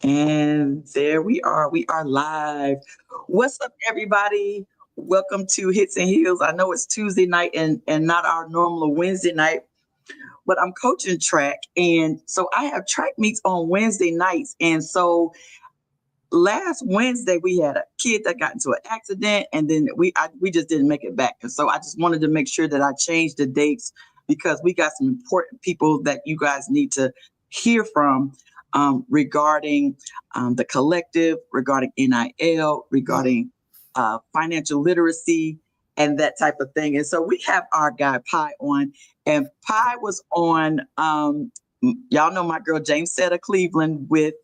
And there we are. We are live. What's up, everybody? Welcome to Hits and Heels. I know it's Tuesday night and not our normal Wednesday night, but I'm coaching track. And so I have track meets on Wednesday nights. And so last Wednesday we had a kid that got into an accident, and then we just didn't make it back. And so I just wanted to make sure that I changed the dates because we got some important people that you guys need to hear from regarding the collective, regarding NIL, regarding financial literacy, and that type of thing. And so we have our guy Pi on, and Pi was on. Y'all know my girl James Setta Cleveland with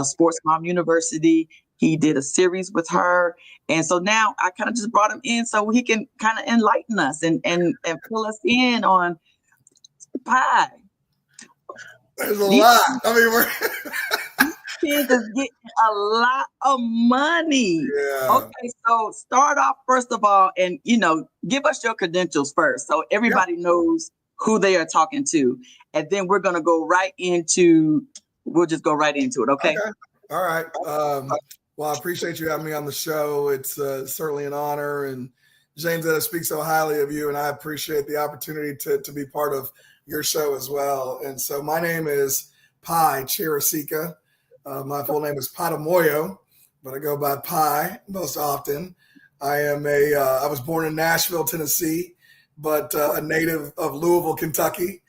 Sports Mom University. He did a series with her. And so now I kind of just brought him in so he can kind of enlighten us and pull us in on Pi. There's a lot. I mean, we're kids is getting a lot of money. Yeah. Okay, so start off first of all, and give us your credentials first, so everybody knows who they are talking to, and then we're gonna go right into. We'll just go right into it. Okay. All right. Well, I appreciate you having me on the show. It's certainly an honor, and James, that I speak so highly of you, and I appreciate the opportunity to be part of your show as well. And so my name is Pi Charasika. My full name is Patamoyo, but I go by Pi most often. I was born in Nashville, Tennessee, but a native of Louisville, Kentucky.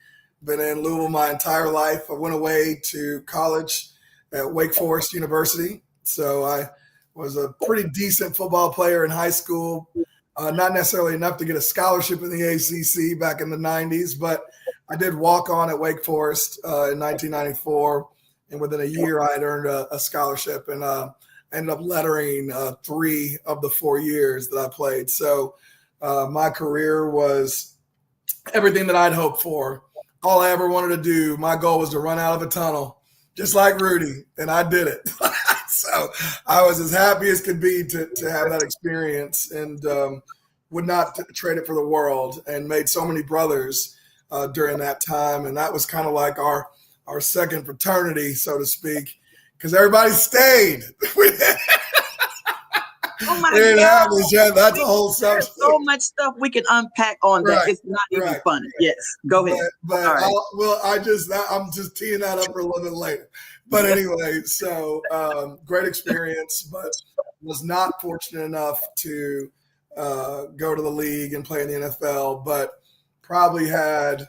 Been in Louisville my entire life. I went away to college at Wake Forest University. So I was a pretty decent football player in high school. Not necessarily enough to get a scholarship in the ACC back in the 90s, but I did walk on at Wake Forest in 1994. And within a year, I had earned a scholarship, and I ended up lettering 3 of the 4 years that I played. So my career was everything that I'd hoped for. All I ever wanted to do, my goal was to run out of a tunnel, just like Rudy, and I did it. So I was as happy as could be to have that experience, and would not trade it for the world, and made so many brothers during that time. And that was kind of like our second fraternity, so to speak, because everybody stayed. Oh my God. That's a whole subject. So much stuff we can unpack on that. It's not even funny. Yes, go ahead. But I'm just teeing that up for a little bit later. But anyway, so great experience, but was not fortunate enough to go to the league and play in the NFL, but probably had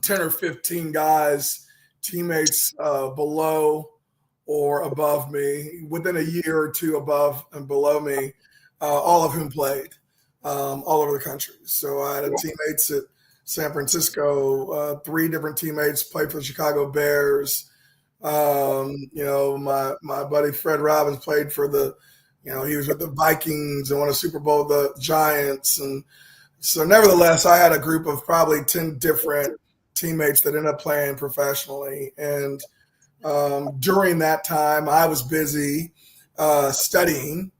10 or 15 guys, teammates below or above me, within a year or two above and below me, all of whom played all over the country. So I had teammates at San Francisco, 3 different teammates played for the Chicago Bears. My buddy Fred Robbins played for he was with the Vikings and won a Super Bowl with the Giants. And so nevertheless, I had a group of probably 10 different teammates that ended up playing professionally. And during that time, I was busy studying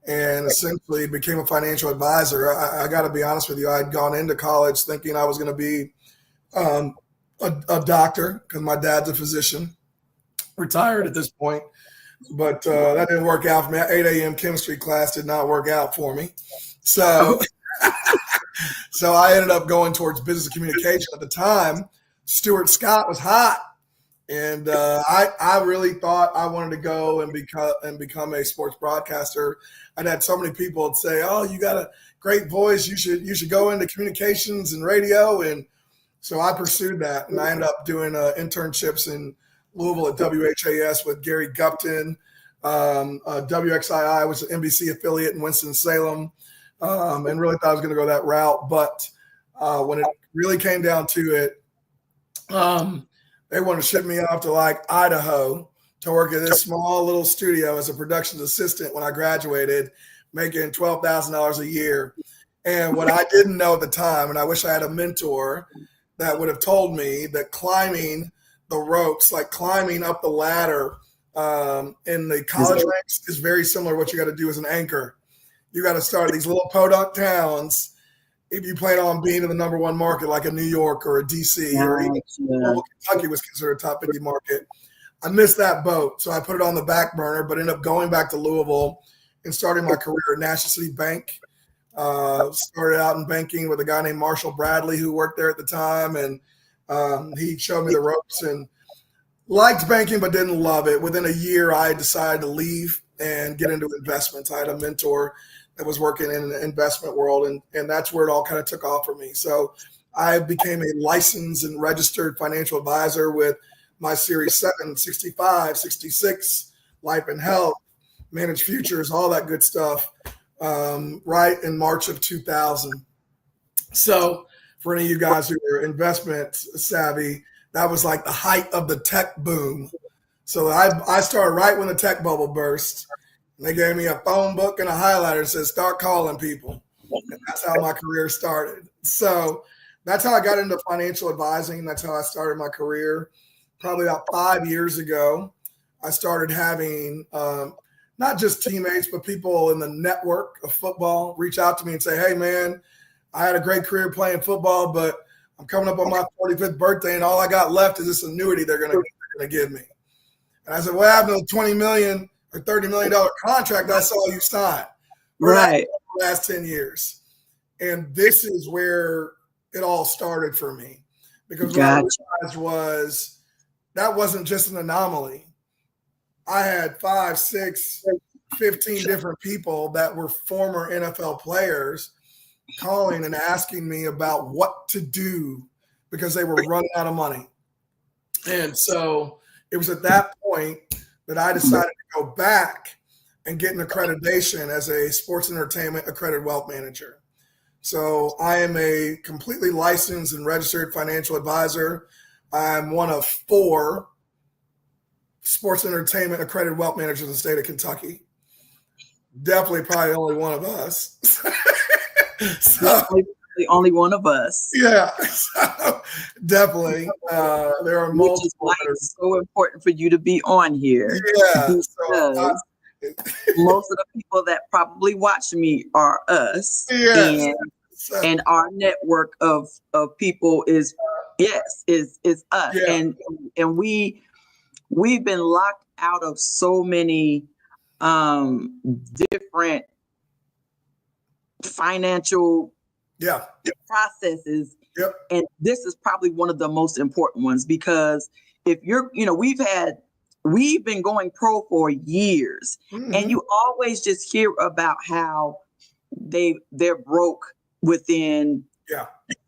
and essentially became a financial advisor. I got to be honest with you. I'd gone into college thinking I was going to be a doctor because my dad's a physician, retired at this point. But that didn't work out for me. 8 a.m. chemistry class did not work out for me. So so I ended up going towards business communication. At the time, Stuart Scott was hot. And I really thought I wanted to go and become a sports broadcaster. I'd had so many people say, "Oh, you got a great voice. You should go into communications and radio." And so I pursued that, and I ended up doing internships in Louisville at WHAS with Gary Gupton. WXII was an NBC affiliate in Winston-Salem, and really thought I was going to go that route. But when it really came down to it, they wanted to ship me off to like Idaho to work at this small little studio as a production assistant when I graduated, making $12,000 a year. And what I didn't know at the time, and I wish I had a mentor that would have told me, that climbing the ropes, like climbing up the ladder in the college ranks, is very similar to what you got to do as an anchor. You got to start at these little podunk towns if you plan on being in the number 1 market like a New York or a DC or even Kentucky was considered a top 50 market. I missed that boat, so I put it on the back burner, but ended up going back to Louisville and starting my career at National City Bank. Started out in banking with a guy named Marshall Bradley who worked there at the time, and he showed me the ropes and liked banking but didn't love it. Within a year, I decided to leave and get into investments. I had a mentor that was working in the investment world, and that's where it all kind of took off for me. So I became a licensed and registered financial advisor with my Series 7, 65, 66, life and health, managed futures, all that good stuff, right in March of 2000. So for any of you guys who are investment savvy, that was like the height of the tech boom. So I started right when the tech bubble burst. And they gave me a phone book and a highlighter that says, start calling people. And that's how my career started. So that's how I got into financial advising. That's how I started my career. Probably about 5 years ago, I started having not just teammates, but people in the network of football reach out to me and say, hey, man, I had a great career playing football, but I'm coming up on my 45th birthday, and all I got left is this annuity they're going to give me. And I said, what happened to the $20 million or $30 million contract I saw you sign? Right. The last 10 years. And this is where it all started for me. Because what I realized was that wasn't just an anomaly. I had 5, 6, 15 different people that were former NFL players calling and asking me about what to do because they were running out of money. And so it was at that point that I decided to go back and get an accreditation as a sports entertainment accredited wealth manager. So I am a completely licensed and registered financial advisor. I'm one of 4 sports entertainment accredited wealth managers in the state of Kentucky. Definitely probably only one of us. So, the only one of us. Yeah, so definitely. There are multiple. Which is why it's so important for you to be on here. Yeah. Because most of the people that probably watch me are us. Yes. And our network of people is us. Yeah. And we've been locked out of so many different financial processes. Yep. And this is probably one of the most important ones, because if you're, we've been going pro for years, and you always just hear about how they're broke within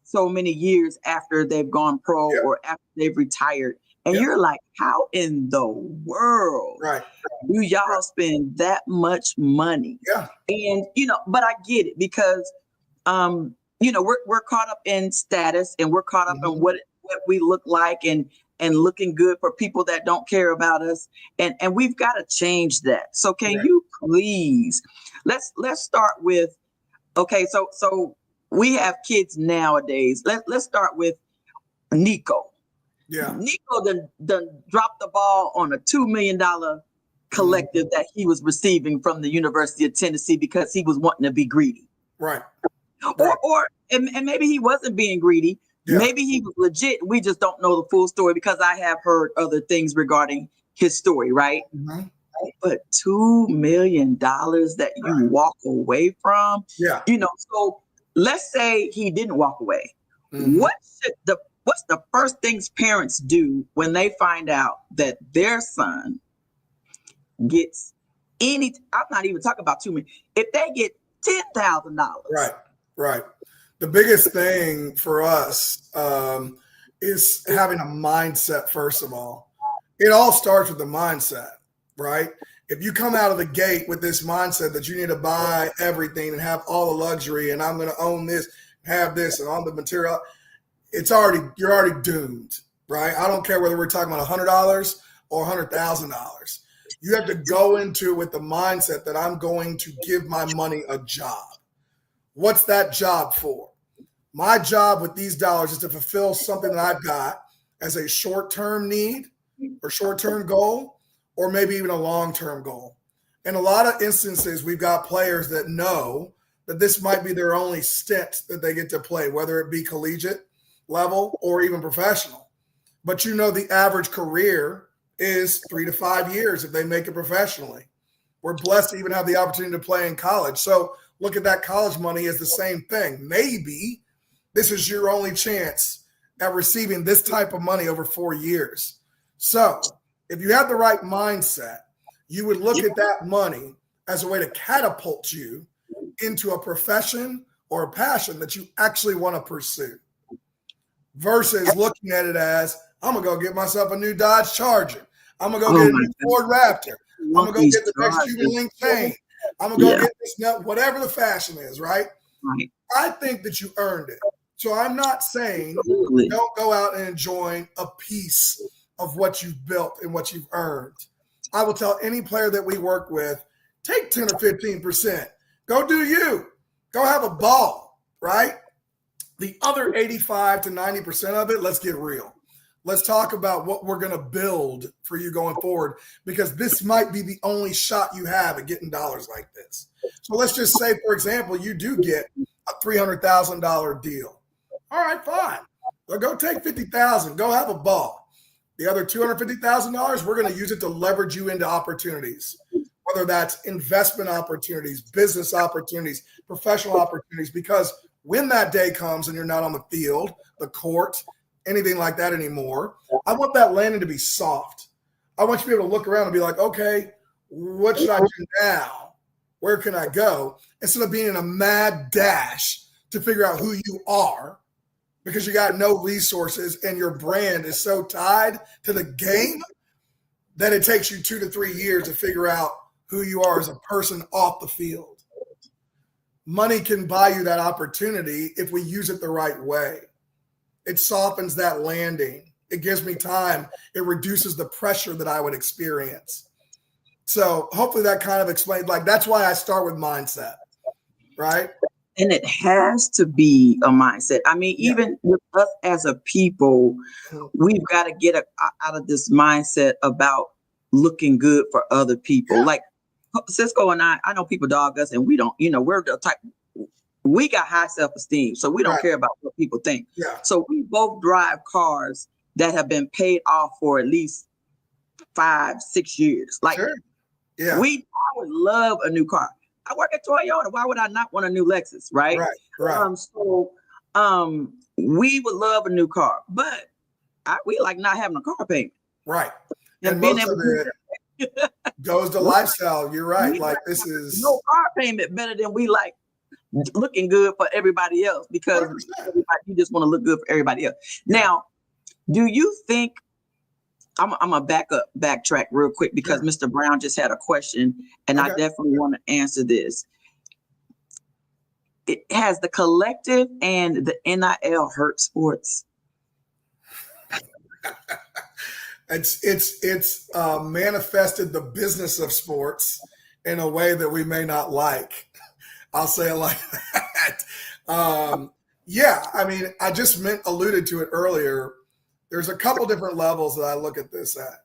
so many years after they've gone pro or after they've retired. And you're like, how in the world do y'all spend that much money? Yeah. And, but I get it, because, we're caught up in status, and we're caught up in what we look like and looking good for people that don't care about us. And we've got to change that. So can you please, let's start with, okay, so we have kids nowadays. Let's start with Nico. Yeah. Nico done dropped the ball on a $2 million collective that he was receiving from the University of Tennessee because he was wanting to be greedy. Right. Or maybe he wasn't being greedy. Yeah. Maybe he was legit. We just don't know the full story, because I have heard other things regarding his story, right? Mm-hmm. But $2 million that you walk away from, so let's say he didn't walk away. Mm-hmm. What's the first things parents do when they find out that their son gets I'm not even talking about $2 million. If they get $10,000. Right. The biggest thing for us is having a mindset, first of all. It all starts with the mindset, right? If you come out of the gate with this mindset that you need to buy everything and have all the luxury, and I'm going to own this, have this, and all the material, you're already doomed, right? I don't care whether we're talking about $100 or $100,000. You have to go into it with the mindset that I'm going to give my money a job. What's that job for? My job with these dollars is to fulfill something that I've got as a short-term need or short-term goal, or maybe even a long-term goal. In a lot of instances, we've got players that know that this might be their only stint that they get to play, whether it be collegiate level or even professional. But the average career is 3 to 5 years if they make it professionally. We're blessed to even have the opportunity to play in college. So look at that college money as the same thing. Maybe this is your only chance at receiving this type of money over 4 years. So if you have the right mindset, you would look at that money as a way to catapult you into a profession or a passion that you actually want to pursue versus looking at it as, I'm going to go get myself a new Dodge Charger. I'm going to go get a new Ford Raptor. I'm going to go get the next Cuban Link chain. I'm going to go get this nut, whatever the fashion is, right? I think that you earned it. So I'm not saying don't go out and enjoy a piece of what you've built and what you've earned. I will tell any player that we work with, take 10 or 15%. Go do you. Go have a ball, right? The other 85 to 90% of it, let's get real. Let's talk about what we're going to build for you going forward, because this might be the only shot you have at getting dollars like this. So let's just say, for example, you do get a $300,000 deal. All right, fine. Well, go take $50,000. Go have a ball. The other $250,000, we're going to use it to leverage you into opportunities, whether that's investment opportunities, business opportunities, professional opportunities, because when that day comes and you're not on the field, the court, anything like that anymore, I want that landing to be soft. I want you to be able to look around and be like, okay, what should I do now? Where can I go? Instead of being in a mad dash to figure out who you are because you got no resources and your brand is so tied to the game that it takes you 2 to 3 years to figure out who you are as a person off the field. Money can buy you that opportunity if we use it the right way. It softens that landing. It gives me time. It reduces the pressure that I would experience. So hopefully that kind of explains, like, that's why I start with mindset, right? And it has to be a mindset. I mean, even with us as a people, we've got to get out of this mindset about looking good for other people. Yeah. Like Cisco and I know people dog us and we don't, we're the type, we got high self-esteem, so we don't care about what people think. Yeah. So we both drive cars that have been paid off for at least 5-6 years. Like, I would love a new car. I work at Toyota. Why would I not want a new Lexus? Right. We would love a new car, but we like not having a car payment. Right. And being able to goes to lifestyle. You're right. Like, this is no car payment better than we like looking good for everybody else, because you just want to look good for everybody else. Now, do you think, I'm gonna backtrack real quick because Mr. Brown just had a question and I definitely want to answer this. It has the collective and the NIL hurt sports. It's manifested the business of sports in a way that we may not like. I'll say it like that. I mean, I just alluded to it earlier. There's a couple different levels that I look at this at.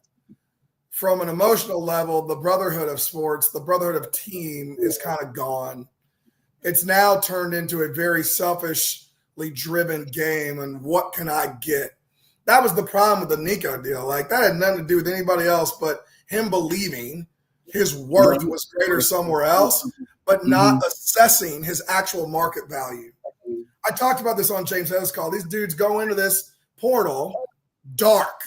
From an emotional level, the brotherhood of sports, the brotherhood of team is kind of gone. It's now turned into a very selfishly driven game, and what can I get? That was the problem with the Nico deal. Like, that had nothing to do with anybody else but him believing his worth was greater somewhere else, but not assessing his actual market value. I talked about this on James Head's call. These dudes go into this portal dark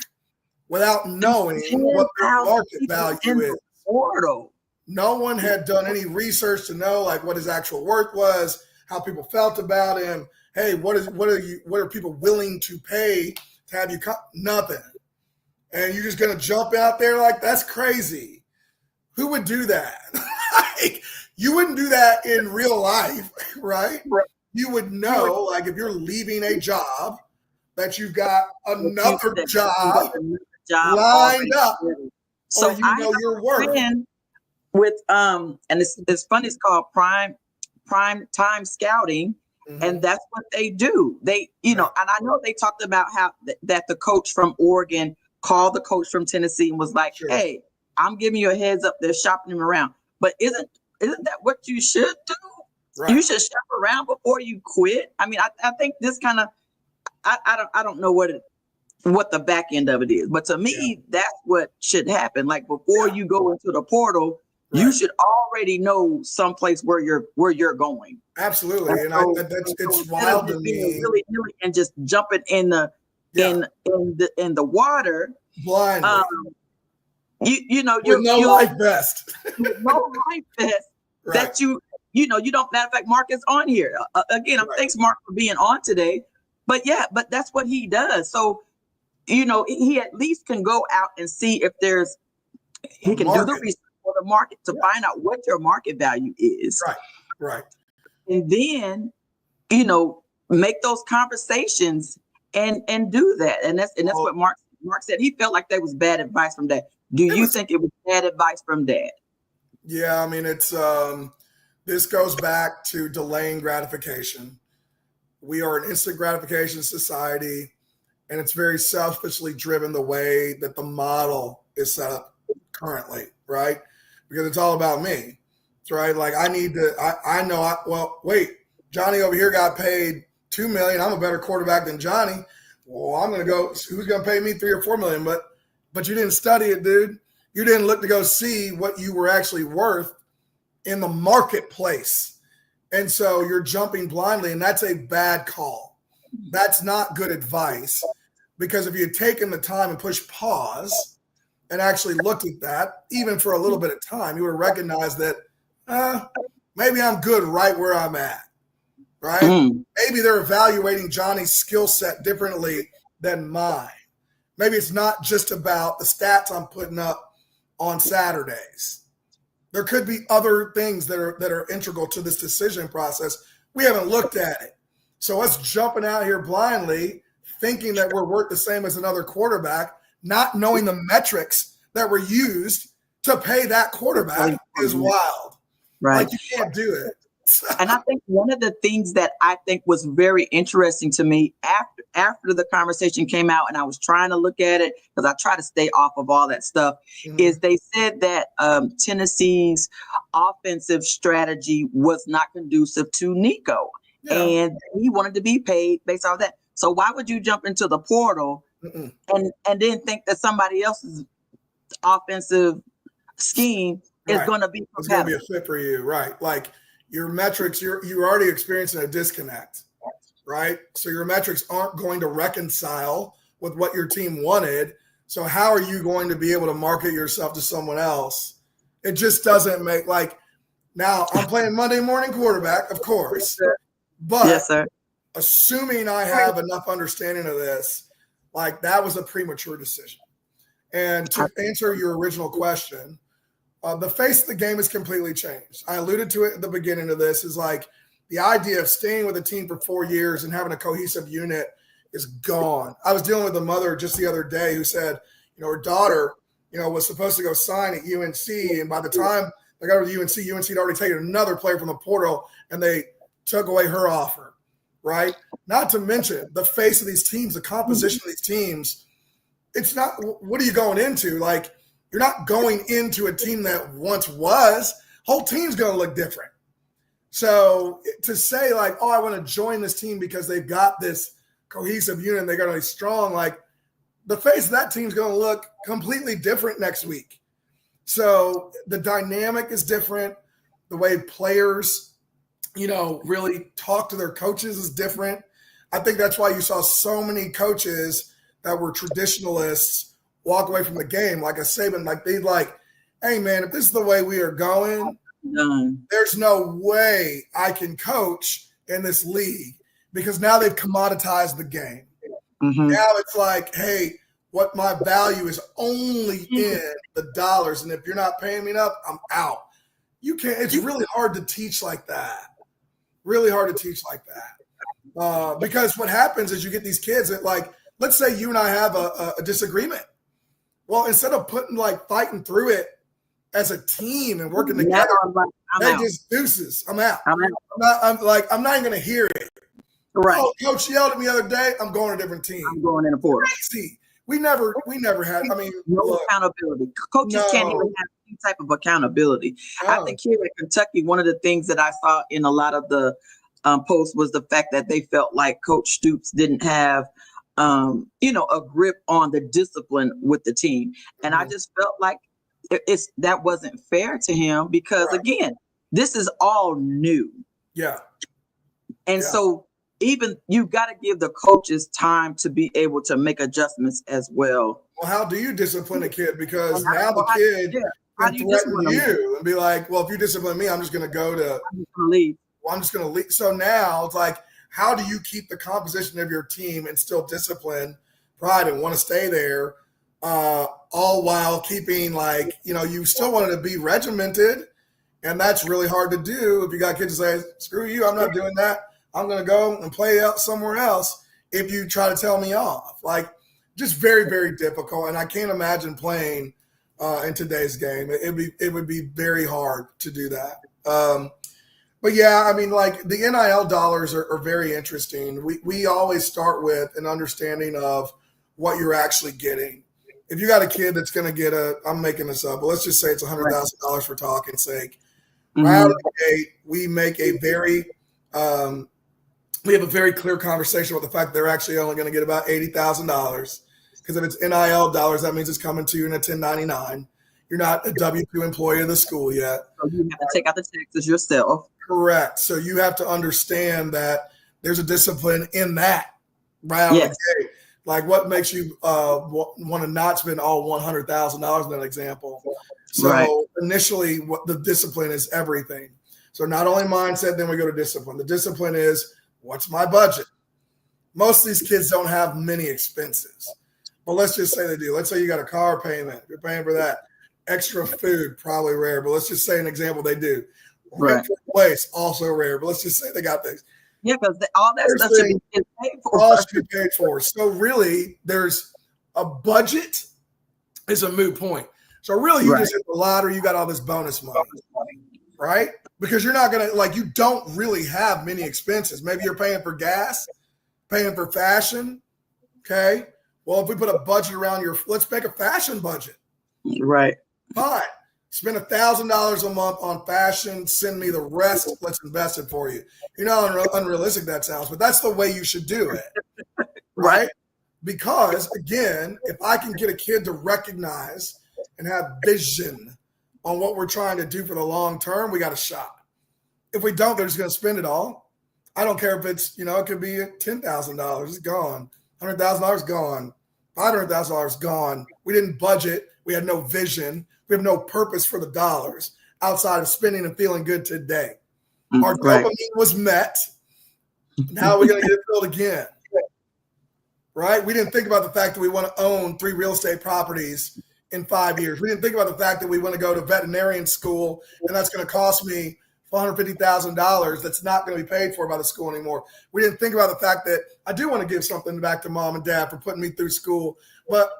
without knowing what their market value is. Portal. No one had done any research to know like what his actual worth was, how people felt about him. Hey, what are people willing to pay to have you come? Nothing. And you're just gonna jump out there like, that's crazy. Who would do that? Like, you wouldn't do that in real life, right? You would know, like, if you're leaving a job, that you've got another job lined up, so or you know your worth. With and it's funny. It's called prime time scouting, and that's what they do. They, and I know they talked about how that the coach from Oregon called the coach from Tennessee and was like, "Hey, I'm giving you a heads up. They're shopping him around." But isn't that what you should do? Right. You should shop around before you quit. I mean, I think this kind of, I don't know what it. what the back end of it is. But to me, that's what should happen. Like before you go into the portal, you should already know someplace where you're going. Absolutely, and so, it's wild to me. Really, and just jumping in the in the water blindly. You know, with no life vest. With no life vest that you don't. Matter of fact, Mark is on here again. Thanks, Mark, for being on today. But that's what he does. So, he at least can go out and see if he can do the research for the market to find out what your market value is. Right. And then, make those conversations and do that. And that's what Mark said. He felt like that was bad advice from Dad. Do you think it was bad advice from Dad? Yeah, I mean, it's this goes back to delaying gratification. We are an instant gratification society, and it's very selfishly driven the way that the model is set up currently, right? Because it's all about me, right? Like wait, Johnny over here got paid $2 million. I'm a better quarterback than Johnny. Well, I'm going to go, who's going to pay me $3 or $4 million? But you didn't study it, dude. You didn't look to go see what you were actually worth in the marketplace. And so you're jumping blindly, and that's a bad call. That's not good advice, because if you had taken the time and pushed pause and actually looked at that, even for a little bit of time, you would have recognized that maybe I'm good right where I'm at, right? Maybe they're evaluating Johnny's skill set differently than mine. Maybe it's not just about the stats I'm putting up on Saturdays. There could be other things that are integral to this decision process. We haven't looked at it. So us jumping out here blindly, thinking that we're worth the same as another quarterback, not knowing the metrics that were used to pay that quarterback is wild. Right. Like, you can't do it. And I think one of the things that I think was very interesting to me after the conversation came out, and I was trying to look at it because I try to stay off of all that stuff, is they said that Tennessee's offensive strategy was not conducive to Nico, and he wanted to be paid based on that. So why would you jump into the portal and then think that somebody else's offensive scheme is going to be compatible? It's going to be a fit for you, right? Like, your metrics, you're already experiencing a disconnect, right? So your metrics aren't going to reconcile with what your team wanted. So how are you going to be able to market yourself to someone else? It just doesn't make, like, now I'm playing Monday morning quarterback, of course, but assuming I have enough understanding of this, like, that was a premature decision. And to answer your original question, the face of the game has completely changed. I alluded to it at the beginning of this, is like the idea of staying with a team for 4 years and having a cohesive unit is gone. I was dealing with a mother just the other day who said, her daughter, was supposed to go sign at UNC. And by the time they got to UNC had already taken another player from the portal, and they took away her offer, right? Not to mention the face of these teams, the composition of these teams. It's not, what are you going into? Like, you're not going into a team that once was. Whole team's going to look different. So to say, like, oh, I want to join this team because they've got this cohesive unit and they're going to be strong, like, the face of that team's going to look completely different next week. So the dynamic is different. The way players, really talk to their coaches is different. I think that's why you saw so many coaches that were traditionalists walk away from the game, like a Saban, like they'd like, hey man, if this is the way we are going, there's no way I can coach in this league, because now they've commoditized the game. Now it's like, hey, what my value is only in the dollars, and if you're not paying me enough, I'm out. You can't. It's really hard to teach like that. Really hard to teach like that, because what happens is you get these kids that, like, let's say you and I have a disagreement. Well, instead of fighting through it as a team and working together, they just deuces. I'm out. I'm not even going to hear it. Right. Oh, coach yelled at me the other day. I'm going to a different team. I'm going in a portal. Crazy. We never had. I mean, no accountability. Coaches can't even have any type of accountability. I think here in Kentucky, one of the things that I saw in a lot of the posts was the fact that they felt like Coach Stoops didn't have a grip on the discipline with the team. And I just felt like that wasn't fair to him because again, this is all new. Yeah. And so even you've got to give the coaches time to be able to make adjustments as well. Well, how do you discipline a kid? Because now the kid can threaten you and be like, well, if you discipline me, I'm just going to go to leave. Well, I'm just going to leave. So now it's like, how do you keep the composition of your team and still discipline, pride, and want to stay there, all while keeping you still want to be regimented, and that's really hard to do if you got kids that say, screw you, I'm not doing that. I'm going to go and play out somewhere else if you try to tell me off. Just very, very difficult, and I can't imagine playing in today's game. It would be very hard to do that. But yeah, I mean, the NIL dollars are very interesting. We always start with an understanding of what you're actually getting. If you got a kid that's going to get I'm making this up, but let's just say it's $100,000 for talk's sake. Mm-hmm. Right out of the gate, we make we have a very clear conversation about the fact that they're actually only going to get about $80,000 because if it's NIL dollars, that means it's coming to you in a 1099. You're not a W-2 employee of the school yet. So you have to take out the taxes yourself. Correct. So you have to understand that there's a discipline in that right out of the gate. What makes you want to not spend all $100,000 in that example? So initially, what the discipline is everything. So not only mindset, then we go to discipline. The discipline is, what's my budget? Most of these kids don't have many expenses. But let's just say they do. Let's say you got a car payment. You're paying for that. Extra food, probably rare. But let's just say an example they do. Rent for place, also rare. But let's just say they got things. Yeah, because all that stuff should be paid for. All should be paid for. So really, there's a budget is a moot point. So really, you just hit the lottery. You got all this bonus money, right? Because you're not going to, you don't really have many expenses. Maybe you're paying for gas, paying for fashion. Okay. Well, if we put a budget around let's make a fashion budget. Right. Fine. Spend $1,000 a month on fashion. Send me the rest. Let's invest it for you. You know how unrealistic that sounds, but that's the way you should do it. Right? Because, again, if I can get a kid to recognize and have vision on what we're trying to do for the long term, we got a shot. If we don't, they're just going to spend it all. I don't care if it's, it could be $10,000. It's gone. $100,000 gone. $500,000 gone. We didn't budget. We had no vision. We have no purpose for the dollars outside of spending and feeling good today. Our dopamine was met. Now we're going to get it filled again. Right? We didn't think about the fact that we want to own 3 real estate properties in 5 years. We didn't think about the fact that we want to go to veterinarian school and that's going to cost me $450,000 that's not going to be paid for by the school anymore. We didn't think about the fact that I do want to give something back to mom and dad for putting me through school, but,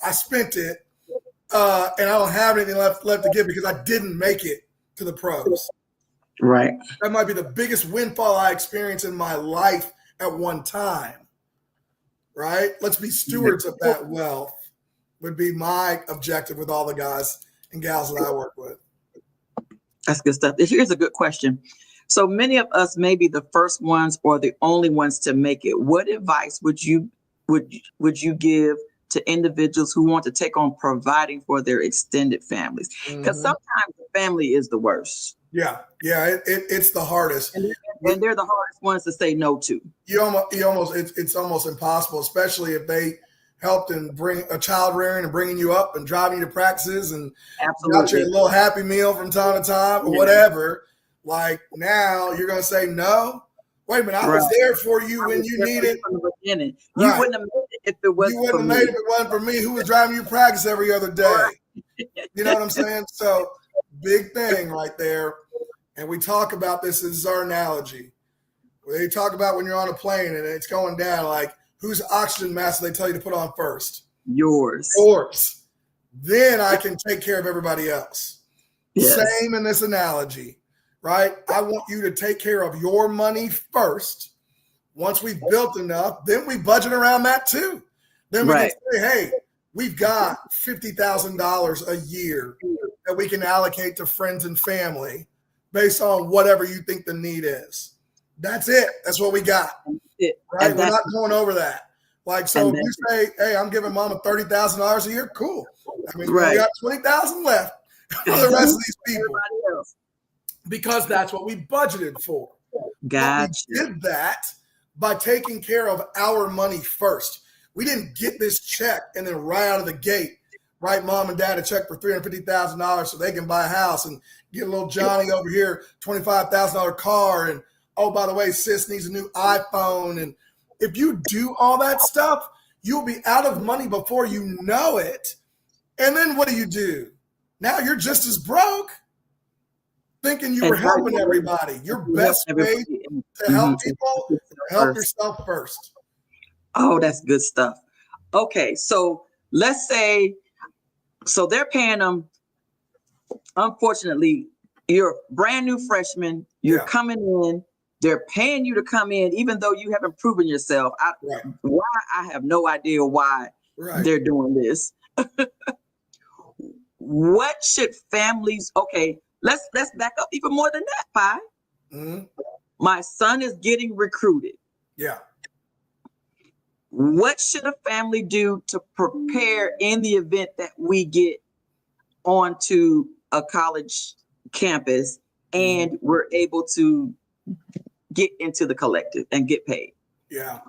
I spent it. And I don't have anything left to give because I didn't make it to the pros. Right. That might be the biggest windfall I experienced in my life at one time. Right? Let's be stewards of that wealth would be my objective with all the guys and gals that I work with. That's good stuff. Here's a good question. So many of us may be the first ones or the only ones to make it. What advice would you give to individuals who want to take on providing for their extended families? Because sometimes the family is the worst. Yeah, it's the hardest, and they're the hardest ones to say no to. It's almost impossible, especially if they helped and bring a child rearing and bringing you up and driving you to practices and got you a little Happy Meal from time to time or whatever. Now you're going to say no. Wait a minute, I was there for you when you needed. From the beginning. You wouldn't have made it if it wasn't. You wouldn't have made it if it wasn't for me. Who was driving you to practice every other day? You know what I'm saying? So big thing right there. And we talk about this. This is our analogy. They talk about when you're on a plane and it's going down, whose oxygen mask do they tell you to put on first? Yours. Then I can take care of everybody else. Yes. Same in this analogy. Right? I want you to take care of your money first. Once we've built enough, then we budget around that too. Then we can say, hey, we've got $50,000 a year that we can allocate to friends and family based on whatever you think the need is. That's it. That's what we got. Right? We're not going over that. Like, so if you say, hey, I'm giving mama $30,000 a year, cool. I mean, we got 20,000 left for the rest of these people. Because that's what we budgeted for. But we did that by taking care of our money first. We didn't get this check and then right out of the gate, write mom and dad a check for $350,000 so they can buy a house and get a little Johnny over here, $25,000 car. And, oh, by the way, sis needs a new iPhone. And if you do all that stuff, you'll be out of money before you know it. And then what do? Now you're just as broke, thinking you were helping everybody. Your best way to help people is to help yourself first. Oh, that's good stuff. Okay, so let's say, so they're paying them, unfortunately, you're a brand new freshman, you're coming in, they're paying you to come in, even though you haven't proven yourself. Why? I have no idea why they're doing this. What should families, let's back up even more than that, Pi. Mm-hmm. My son is getting recruited. Yeah. What should a family do to prepare in the event that we get onto a college campus and we're able to get into the collective and get paid? Yeah.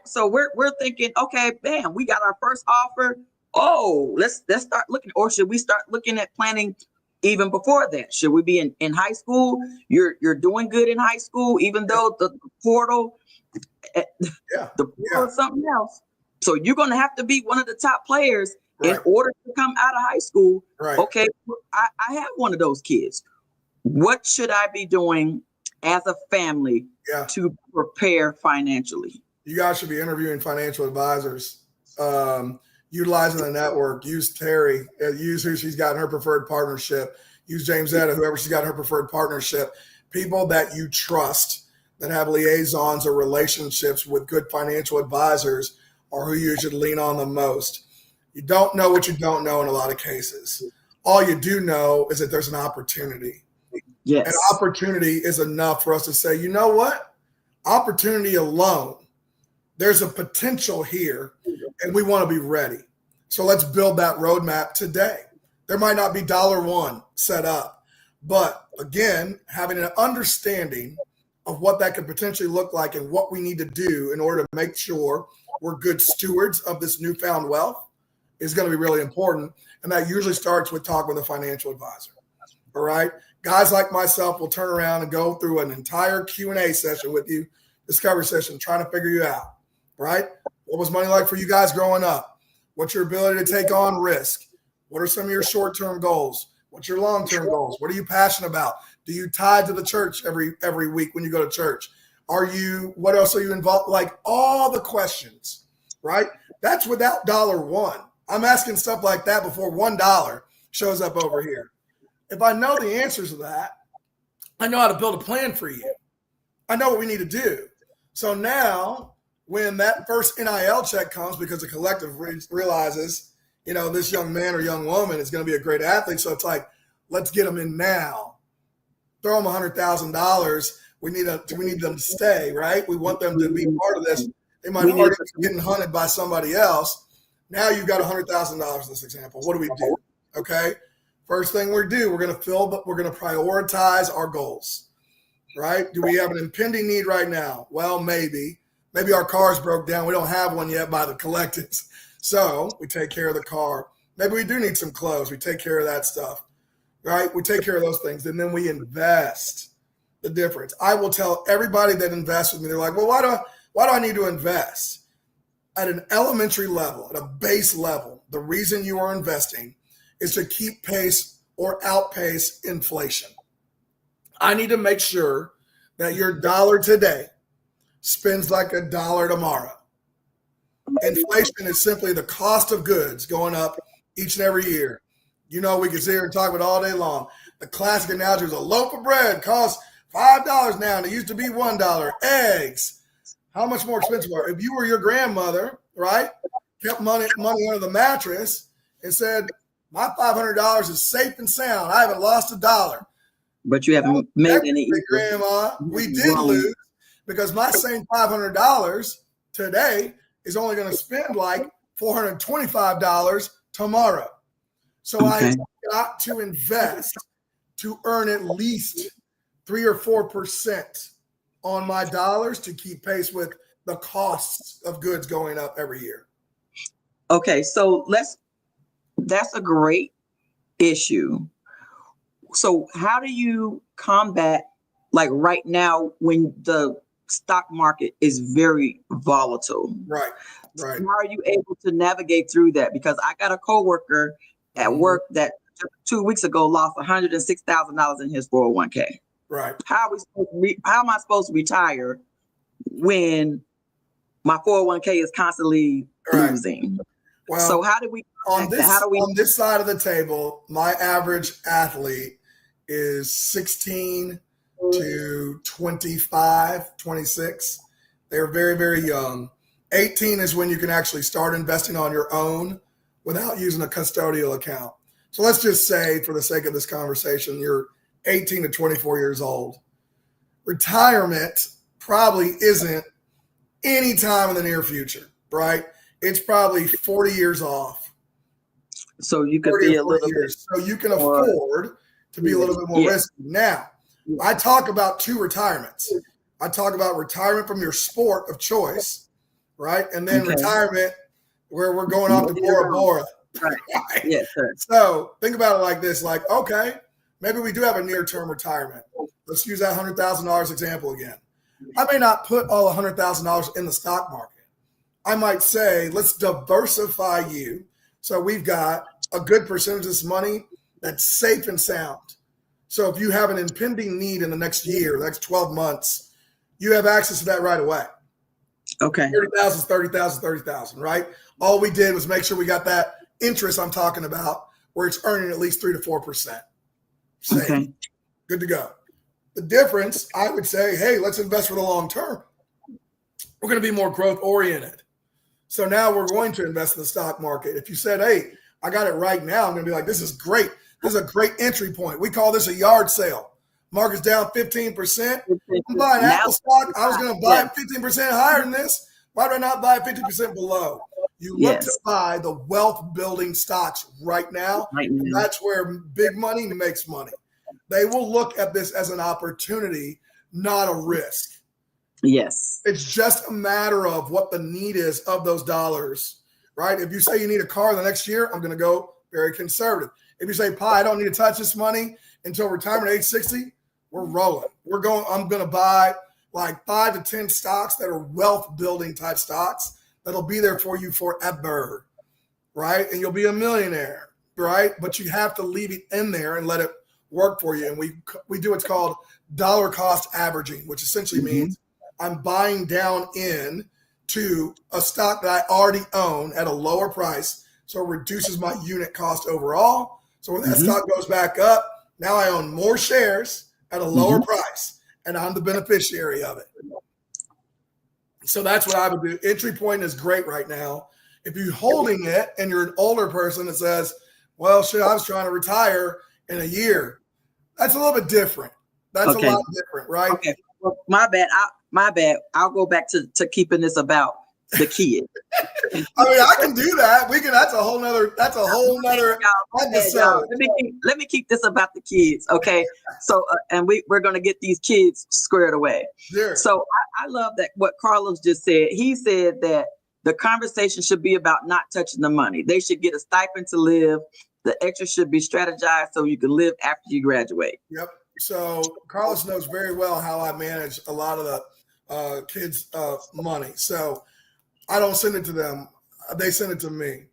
So we're thinking, okay, bam, we got our first offer. Oh, let's start looking, or should we start looking at planning even before that? Should we be in high school? You're doing good in high school, even though the portal is something else. So you're going to have to be one of the top players in order to come out of high school. Right. Okay, I have one of those kids. What should I be doing as a family to prepare financially? You guys should be interviewing financial advisors, utilizing the network. Use Terri, use who she's got in her preferred partnership. Use James Etta, whoever she's got in her preferred partnership. People that you trust, that have liaisons or relationships with good financial advisors, are who you should lean on the most. You don't know what you don't know in a lot of cases. All you do know is that there's an opportunity. Yes. And opportunity is enough for us to say, you know what? Opportunity alone, there's a potential here, and we want to be ready. So let's build that roadmap today. There might not be $1 set up, but again, having an understanding of what that could potentially look like and what we need to do in order to make sure we're good stewards of this newfound wealth is going to be really important. And that usually starts with talking with a financial advisor. All right. Guys like myself will turn around and go through an entire Q&A session with you, discovery session, trying to figure you out. Right? What was money like for you guys growing up? What's your ability to take on risk? What are some of your short-term goals? What's your long-term goals? What are you passionate about? Do you tithe to the church every week when you go to church? What else are you involved? Like all the questions, right? That's without $1. I'm asking stuff like that before $1 shows up over here. If I know the answers to that, I know how to build a plan for you. I know what we need to do. So now, when that first NIL check comes, because the collective realizes, this young man or young woman is going to be a great athlete. So it's like, let's get them in now. Throw them $100,000. We need them to stay, right? We want them to be part of this. They might already be getting hunted by somebody else. Now you've got $100,000 in this example. What do we do? Okay. First thing we're going to prioritize our goals, right? Do we have an impending need right now? Well, maybe our car's broke down. We don't have one yet by the collectives. So we take care of the car. Maybe we do need some clothes. We take care of that stuff, right? We take care of those things. And then we invest the difference. I will tell everybody that invests with me, they're like, well, why do I need to invest? At an elementary level, at a base level, the reason you are investing is to keep pace or outpace inflation. I need to make sure that your dollar today spends like $1 tomorrow. Inflation is simply the cost of goods going up each and every year. We can sit here and talk about it all day long. The classic analogy is a loaf of bread costs $5 now, and it used to be $1. Eggs, how much more expensive are? If you were your grandmother, right, kept money under the mattress and said, my $500 is safe and sound. I haven't lost $1. But you haven't made any. Grandma, we did lose because my same $500 today is only going to spend like $425 tomorrow. So I've got to invest to earn at least 3 or 4% on my dollars to keep pace with the costs of goods going up every year. Okay, so that's a great issue. So how do you combat, like right now when the stock market is very volatile? Right. How are you able to navigate through that? Because I got a coworker at work that 2 weeks ago lost $106,000 in his 401k. Right. How am I supposed to retire when my 401k is constantly losing? Well, so how do we on this side of the table, my average athlete is 16 to 25, 26. They're very, very young. 18 is when you can actually start investing on your own without using a custodial account. So let's just say, for the sake of this conversation, you're 18 to 24 years old. Retirement probably isn't any time in the near future, right? It's probably 40 years off. So you could be a little bit. So you can afford to be a little bit more risky. Now, I talk about two retirements. I talk about retirement from your sport of choice, right? And then retirement where we're going off to Bora Bora. Right. Yes, sir. So think about it like this, like, okay, maybe we do have a near-term retirement. Let's use that $100,000 example again. I may not put all $100,000 in the stock market. I might say, let's diversify you. So we've got a good percentage of this money that's safe and sound. So if you have an impending need in the next year, the next 12 months, you have access to that right away. Okay. 30,000, 30,000, 30,000, right? All we did was make sure we got that interest I'm talking about where it's earning at least 3 to 4%. Safe. Okay. Good to go. The difference, I would say, hey, let's invest for the long term. We're going to be more growth oriented. So now we're going to invest in the stock market. If you said, hey, I got it right now, I'm going to be like, this is great. This is a great entry point. We call this a yard sale. Market's down 15%. I'm buying Apple stock. I was going to buy it 15% higher than this. Why do I not buy it 50% below? You look to buy the wealth building stocks right now. And that's where big money makes money. They will look at this as an opportunity, not a risk. Yes. It's just a matter of what the need is of those dollars, right? If you say you need a car the next year, I'm going to go very conservative. If you say, I don't need to touch this money until retirement age 60, we're rolling. I'm going to buy like 5 to 10 stocks that are wealth building type stocks that'll be there for you forever, right? And you'll be a millionaire, right? But you have to leave it in there and let it work for you. And we do what's called dollar cost averaging, which essentially means I'm buying down in to a stock that I already own at a lower price. So it reduces my unit cost overall. So when that stock goes back up, now I own more shares at a lower price, and I'm the beneficiary of it. So that's what I would do. Entry point is great right now. If you're holding it and you're an older person that says, well, shit, I was trying to retire in a year, that's a little bit different. That's a lot different, right? Okay. Well, my bad. I'll go back to keeping this about the kid. I mean, I can do that. That's a whole nother episode. Let me keep this about the kids. Okay. So, and we're going to get these kids squared away. Sure. So I love that what Carlos just said. He said that the conversation should be about not touching the money. They should get a stipend to live. The extra should be strategized so you can live after you graduate. Yep. So Carlos knows very well how I manage a lot of the kids' money. So I don't send it to them. They send it to me.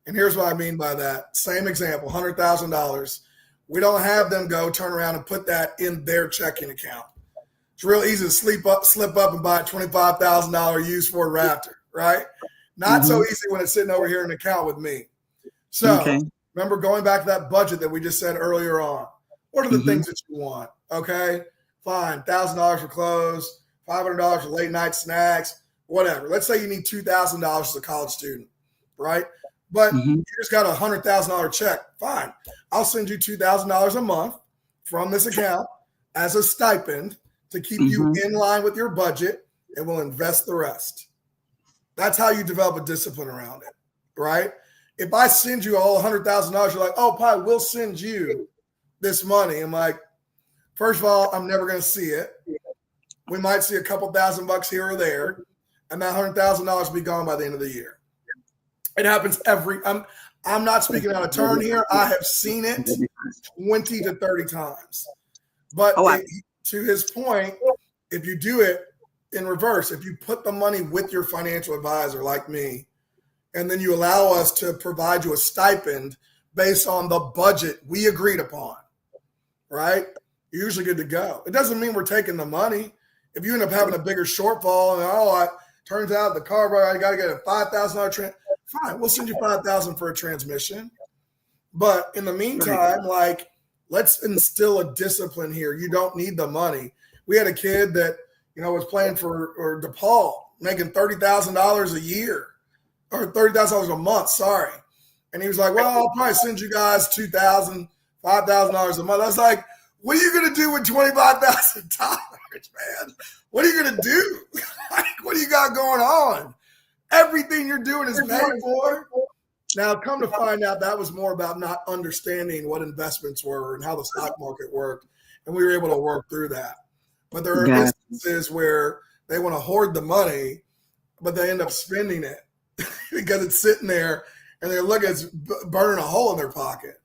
And here's what I mean by that. Same example, $100,000. We don't have them go turn around and put that in their checking account. It's real easy to slip up and buy a $25,000 used Ford Raptor, right? Not so easy when it's sitting over here in an account with me. So remember going back to that budget that we just said earlier on. What are the things that you want? Okay, fine. $1,000 for clothes, $500 for late night snacks, whatever. Let's say you need $2,000 as a college student, right? But you just got a $100,000 check. Fine. I'll send you $2,000 a month from this account as a stipend to keep you in line with your budget, and we'll invest the rest. That's how you develop a discipline around it, right? If I send you all $100,000, you're like, oh, Pi, we'll send you this money. I'm like, first of all, I'm never going to see it. We might see a couple $1,000 here or there, and that $100,000 will be gone by the end of the year. It happens I'm not speaking out of turn here. I have seen it 20 to 30 times. But to his point, if you do it in reverse, if you put the money with your financial advisor like me, and then you allow us to provide you a stipend based on the budget we agreed upon, right? You're usually good to go. It doesn't mean we're taking the money. If you end up having a bigger shortfall and, turns out the car, I got to get a $5,000 fine, we'll send you $5,000 for a transmission. But in the meantime, like, let's instill a discipline here. You don't need the money. We had a kid that, was playing for DePaul, making $30,000 a year or $30,000 a month. Sorry. And he was like, well, I'll probably send you guys $2,000, $5,000 a month. I was like, what are you going to do with $25,000, man? What are you going to do? Like, what do you got going on? Everything you're doing is paid for. Now, come to find out, that was more about not understanding what investments were and how the stock market worked. And we were able to work through that. But there are instances where they want to hoard the money, but they end up spending it because it's sitting there and they're looking at burning a hole in their pocket.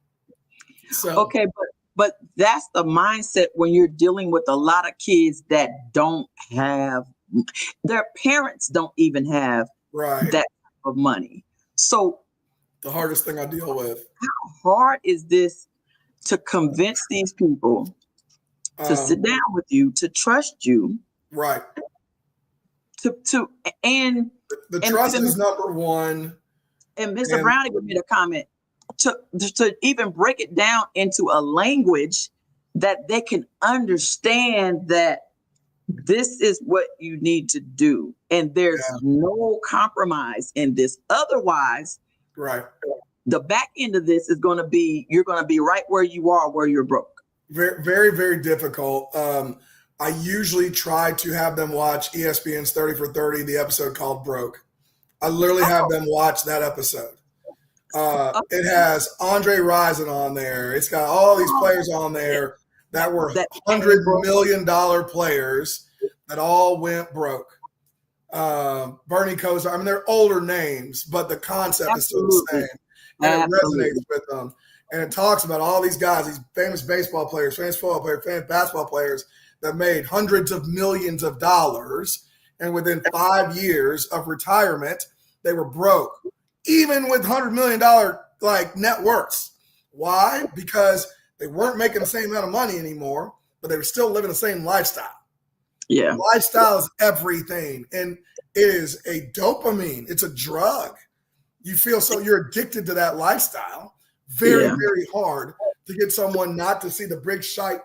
So okay, but that's the mindset when you're dealing with a lot of kids that don't have, their parents don't even have that type of money. So the hardest thing I deal with. How hard is this to convince these people to sit down with you, to trust you? Right. And the trust is number one. And Mr. Brownie made a comment to even break it down into a language that they can understand that this is what you need to do. And there's no compromise in this. Otherwise, the back end of this is going to be, you're going to be right where you are, where you're broke. Very, very, very difficult. I usually try to have them watch ESPN's 30 for 30, the episode called Broke. I literally have them watch that episode. It has Andre Rison on there. It's got all these players on there that were $100 million players that all went broke. Bernie Kosar. I mean, they're older names, but the concept is still the same. And it resonates with them. And it talks about all these guys, these famous baseball players, famous football players, famous basketball players that made hundreds of millions of dollars. And within 5 years of retirement, they were broke, even with $100 million net worths. Why? Because they weren't making the same amount of money anymore, but they were still living the same lifestyle. Yeah. Lifestyle is everything. And it is a dopamine. It's a drug. You feel so you're addicted to that lifestyle. Very, very hard to get someone not to see the bright shiny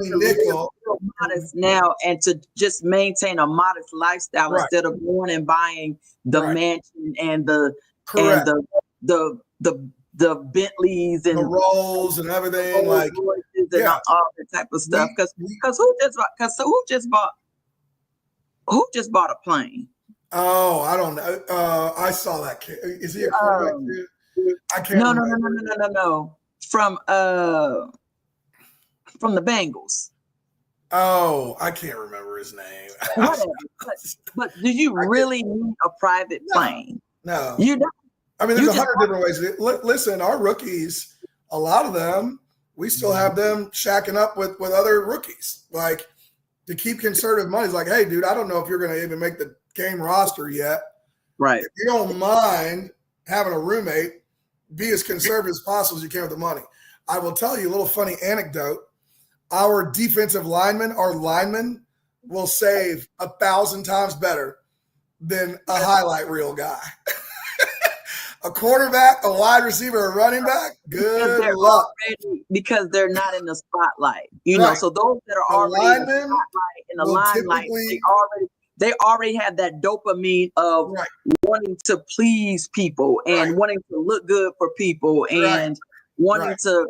nickel. Modest now, and to just maintain a modest lifestyle instead of going and buying the mansion and the Bentleys and the Rolls and everything, and all that type of stuff. Because who just bought a plane? Oh, I don't know. I saw that kid. Is he a quarterback kid? I can't. No. From the Bengals. Oh, I can't remember his name. but do you really need a private plane? No. You don't. I mean, there's 100 different ways. Listen, our rookies, a lot of them, we still have them shacking up with other rookies. Like, to keep conservative money is like, hey, dude, I don't know if you're going to even make the game roster yet. Right. If you don't mind having a roommate, be as conservative as possible as you can with the money. I will tell you a little funny anecdote. Our defensive linemen, our linemen, will save 1,000 times better than a highlight reel guy. A quarterback, a wide receiver, a running back, good luck. Because they're not in the spotlight. You know, so those that are already in the spotlight, in the limelight, they already have that dopamine of wanting to please people and wanting to look good for people and wanting to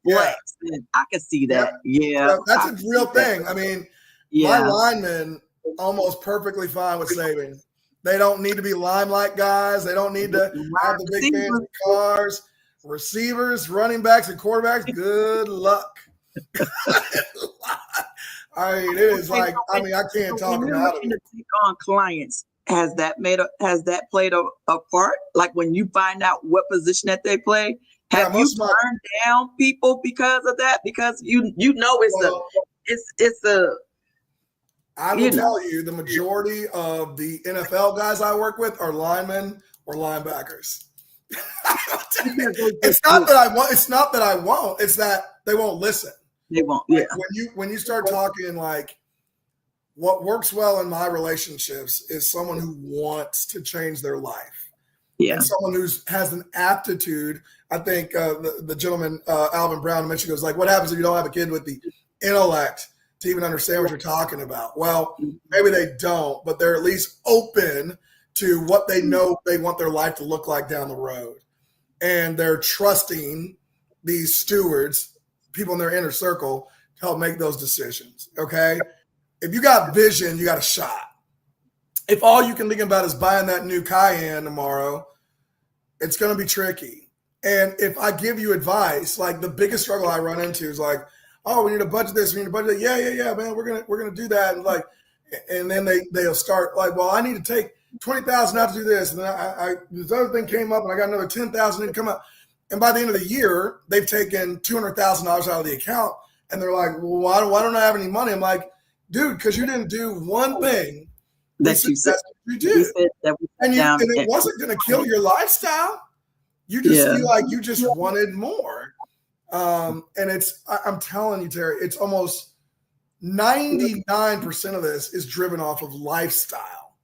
flex. And I can see that. Yeah. So that's a real thing. I mean, my linemen almost perfectly fine with saving. They don't need to be limelight guys. They don't need to have the big fancy cars. Receivers, running backs, and quarterbacks, good luck. I mean, it is like, I can't talk them out of it. Take on clients, has that played a part? Like when you find out what position that they play, have you turned down people because of that? Because you know it's a I will tell you, the majority of the NFL guys I work with are linemen or linebackers. It's not that I want. It's not that I won't. It's that they won't listen. They won't. Yeah. When you start talking, like, what works well in my relationships is someone who wants to change their life. Yeah. And someone who has an aptitude. I think the gentleman Alvin Brown mentioned, goes like, what happens if you don't have a kid with the intellect to even understand what you're talking about? Well, maybe they don't, but they're at least open to what they know they want their life to look like down the road. And they're trusting these stewards, people in their inner circle, to help make those decisions. Okay. If you got vision, you got a shot. If all you can think about is buying that new Cayenne tomorrow, it's going to be tricky. And if I give you advice, like the biggest struggle I run into is like, oh, we need to budget this, we need to budget that. Yeah, man, we're gonna do that. And then they'll start like, well, I need to take $20,000 out to do this, and then I this other thing came up, and I got another $10,000 to come up. And by the end of the year, they've taken $200,000 out of the account, and they're like, well, why don't I have any money? I'm like, dude, because you didn't do one thing that you said you did, and it wasn't going to kill your lifestyle. You just feel like you just wanted more. And I'm telling you, Terry, it's almost 99% of this is driven off of lifestyle.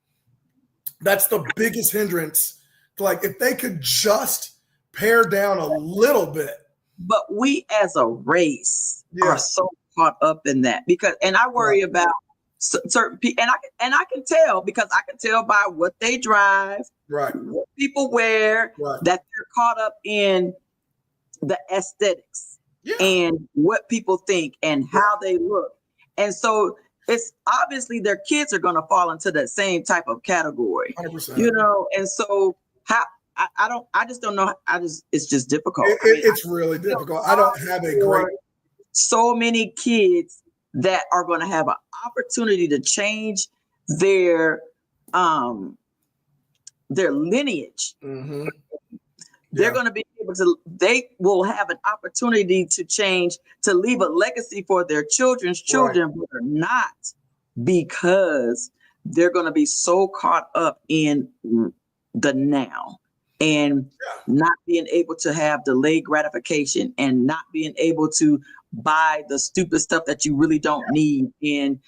That's the biggest hindrance. Like, if they could just pare down a little bit. But we as a race are so caught up in that and I worry about certain people, and I can tell, because I can tell by what they drive, right, what people wear, that they're caught up in the aesthetics and what people think and how they look. And so it's obviously their kids are going to fall into that same type of category, 100%. And so I just don't know. It's just difficult. It's really difficult. I don't have a great. So many kids that are going to have an opportunity to change their lineage. Mm-hmm. They're going to be able to. They will have an opportunity to change, to leave a legacy for their children's children, but they're not, because they're going to be so caught up in the now. And not being able to have delayed gratification, and not being able to buy the stupid stuff that you really don't need. And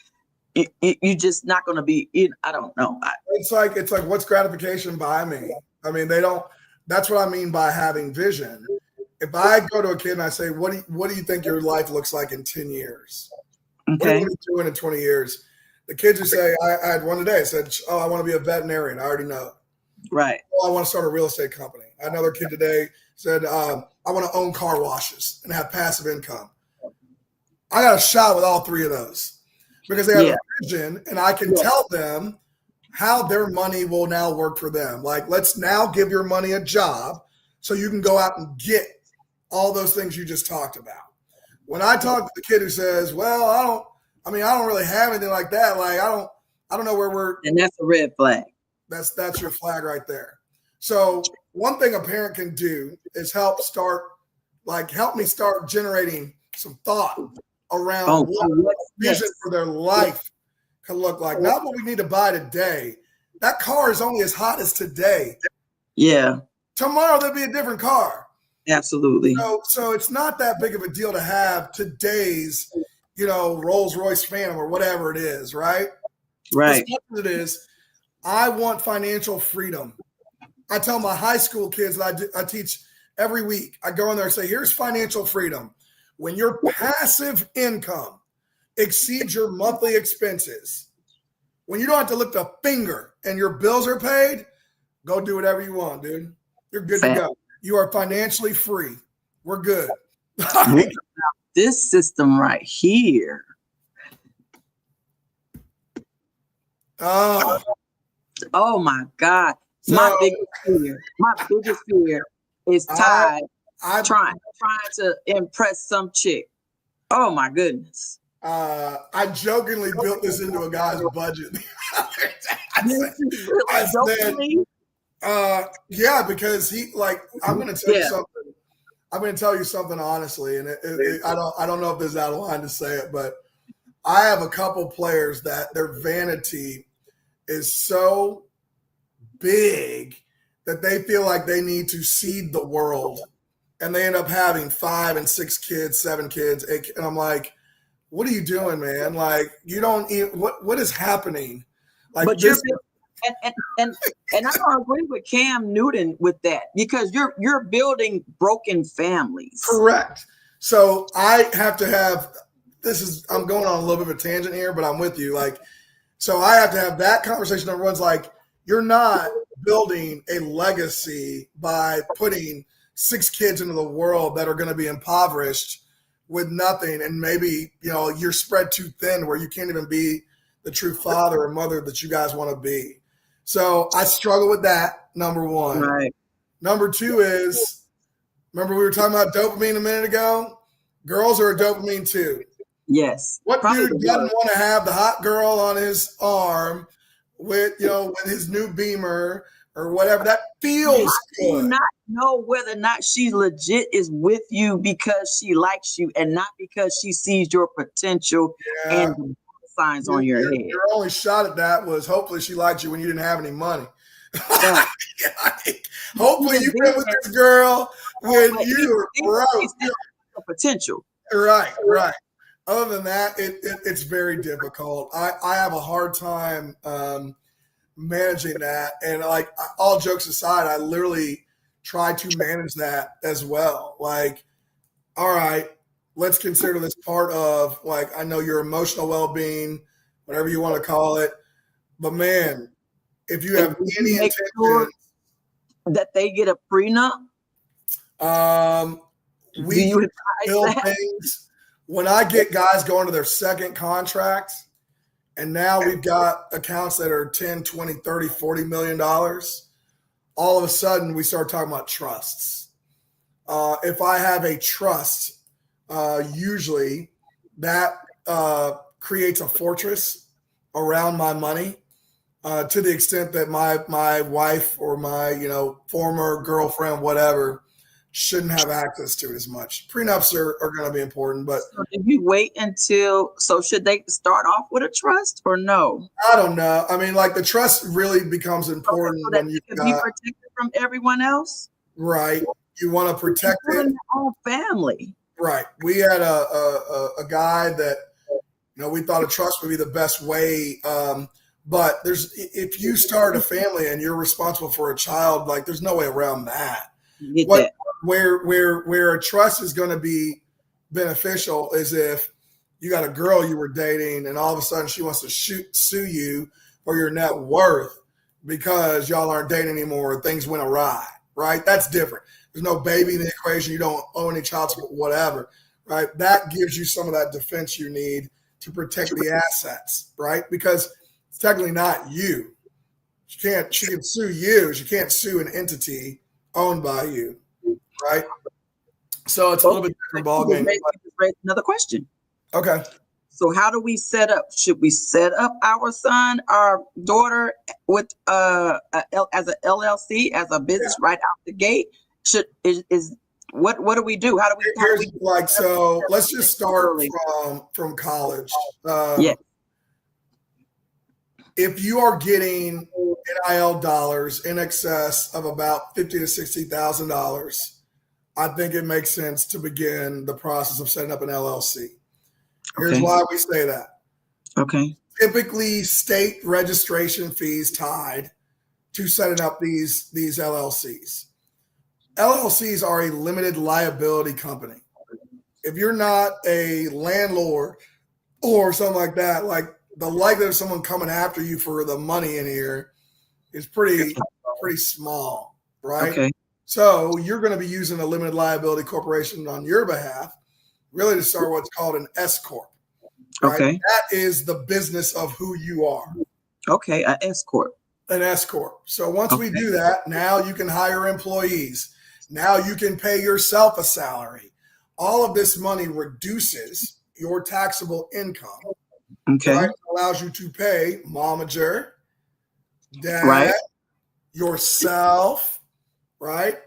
you're just not going to be in. I don't know. It's like, what's gratification by me? I mean, they don't. That's what I mean by having vision. If I go to a kid and I say, what do you think your life looks like in 10 years? Okay. What are you doing in 20 years? The kids who say, I had one today, said, oh, I want to be a veterinarian. I already know. Right. Oh, I want to start a real estate company. Another kid today said, I want to own car washes and have passive income. I got a shot with all three of those, because they have a vision, and I can tell them how their money will now work for them. Like, let's now give your money a job so you can go out and get all those things you just talked about. When I talk to the kid who says, well, I don't really have anything like that. Like, I don't know where we're. And that's a red flag. That's your flag right there. So one thing a parent can do is help me start generating some thought around what vision for their life can look like. Not what we need to buy today. That car is only as hot as today. Yeah. Tomorrow there'll be a different car. Absolutely. So it's not that big of a deal to have today's, Rolls Royce Phantom or whatever it is, right? Right. As much as it is, I want financial freedom. I tell my high school kids that I teach every week. I go in there and say, here's financial freedom. When your passive income exceeds your monthly expenses, when you don't have to lift a finger and your bills are paid, go do whatever you want, dude. You're good to go. You are financially free. We're good. This system right here. Oh, Oh my God. so My biggest fear is I, Ty I, trying to impress some chick. Oh my goodness. I jokingly built this into a guy's budget. I Did said, you really I said, jokingly? yeah, because I'm going to tell you Yeah. something. I'm going to tell you something honestly, and I don't know if this is out of line to say it, but I have a couple players that their vanity is so big that they feel like they need to seed the world, and they end up having 5 and 6 kids, 7 kids, 8, and I'm like, what are you doing, man? Like, you don't even, what is happening? Like But this. and I don't agree with Cam Newton with that, because you're building broken families. Correct. So I have to have I'm going on a little bit of a tangent here, but I'm with you. Like, so I have to have that conversation. Everyone's like, you're not building a legacy by putting 6 kids into the world that are going to be impoverished with nothing. And maybe, you're spread too thin where you can't even be the true father or mother that you guys want to be. So I struggle with that, number one. Right. Number 2 is, remember we were talking about dopamine a minute ago? Girls are a dopamine too. Yes. What dude doesn't want to have the hot girl on his arm with his new Beamer or whatever? That feels good. Do not know whether or not she legit is with you because she likes you and not because she sees your potential and signs on your head. Your only shot at that was hopefully she liked you when you didn't have any money. Yeah. Hopefully you've been with this girl when you were broke. Still potential. Right. Other than that, it's very difficult. I have a hard time managing that. And like, all jokes aside, I literally try to manage that as well. Like, all right, let's consider this part of, like, I know your emotional well-being, whatever you want to call it. But man, if you have any intention that they get a prenup, we build things. When I get guys going to their second contract, and now we've got accounts that are 10, 20, 30, $40 million, all of a sudden we start talking about trusts. If I have a trust, usually that creates a fortress around my money, to the extent that my wife or my former girlfriend, whatever, shouldn't have access to it as much. Prenups are going to be important, but so did you wait until? So should they start off with a trust or no? I don't know. I mean, like, the trust really becomes important so that when you can be protected from everyone else. Right. You want to protect it. Your own family. Right. We had a guy that we thought a trust would be the best way. But if you start a family and you're responsible for a child, like, there's no way around that. Where a trust is going to be beneficial is if you got a girl you were dating and all of a sudden she wants to sue you for your net worth because y'all aren't dating anymore and things went awry, right? That's different. There's no baby in the equation. You don't owe any child support, whatever, right? That gives you some of that defense you need to protect the assets, right? Because it's technically not you. She can sue you. She can't sue an entity owned by you, right? So it's a little bit different ballgame. Another question. Okay. So how do we set up? Should we set up our daughter with as a LLC, as a business right out the gate? What do we do? How do we? So let's just start from college. If you are getting NIL dollars in excess of about $50,000 to $60,000, I think it makes sense to begin the process of setting up an LLC. Here's why we say that. Okay. Typically, state registration fees tied to setting up these LLCs. LLCs are a limited liability company. If you're not a landlord or something like that, like, the likelihood of someone coming after you for the money in here is pretty small, right? Okay. So you're going to be using a limited liability corporation on your behalf, really, to start what's called an S corp. Right? Okay. That is the business of who you are. Okay, an S corp. An S corp. So once we do that, now you can hire employees. Now you can pay yourself a salary. All of this money reduces your taxable income. Okay. Right? It allows you to pay momager, dad, Right. yourself, right?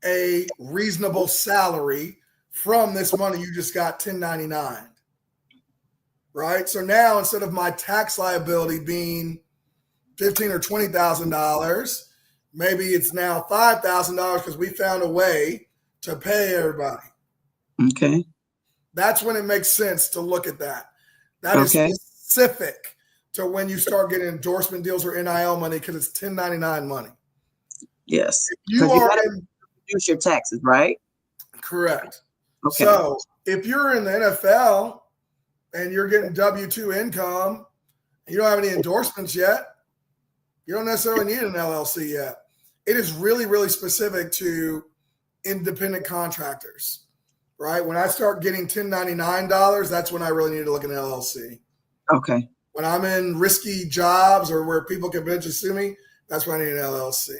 A reasonable salary from this money you just got 1099. Right? So now instead of my tax liability being $15,000 or $20,000, maybe it's now $5,000 because we found a way to pay everybody. Okay. That's when it makes sense to look at that. That is specific to when you start getting endorsement deals or NIL money because it's 1099 money. Yes. You reduce your taxes, right? Correct. Okay. So if you're in the NFL and you're getting W-2 income, you don't have any endorsements yet, you don't necessarily need an LLC yet. It is really, really specific to independent contractors, right? When I start getting $1099, that's when I really need to look at an LLC. Okay. When I'm in risky jobs or where people can eventually sue me, that's when I need an LLC.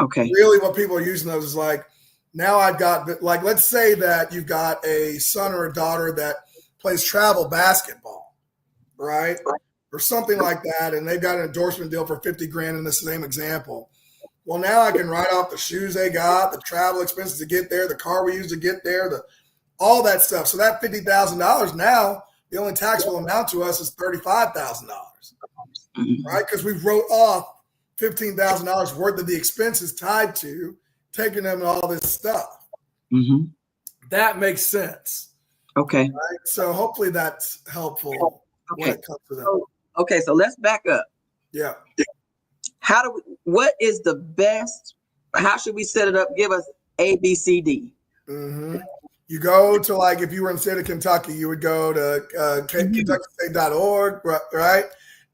Okay. Really what people are using those is like, now I've got, like, let's say that you've got a son or a daughter that plays travel basketball, right? Or something like that, and they've got an endorsement deal for $50,000 in this same example. Well, now I can write off the shoes they got, the travel expenses to get there, the car we used to get there, all that stuff. So that $50,000 now, the only taxable amount to us is $35,000, right? Because we wrote off $15,000 worth of the expenses tied to taking them and all this stuff. Mm-hmm. That makes sense. Okay. Right? So hopefully that's helpful when it comes to that. Okay, so let's back up. Yeah. What is the best, how should we set it up? Give us A, B, C, D. Mm-hmm. You go to, like, if you were in the state of Kentucky, you would go to KentuckyState.org, right?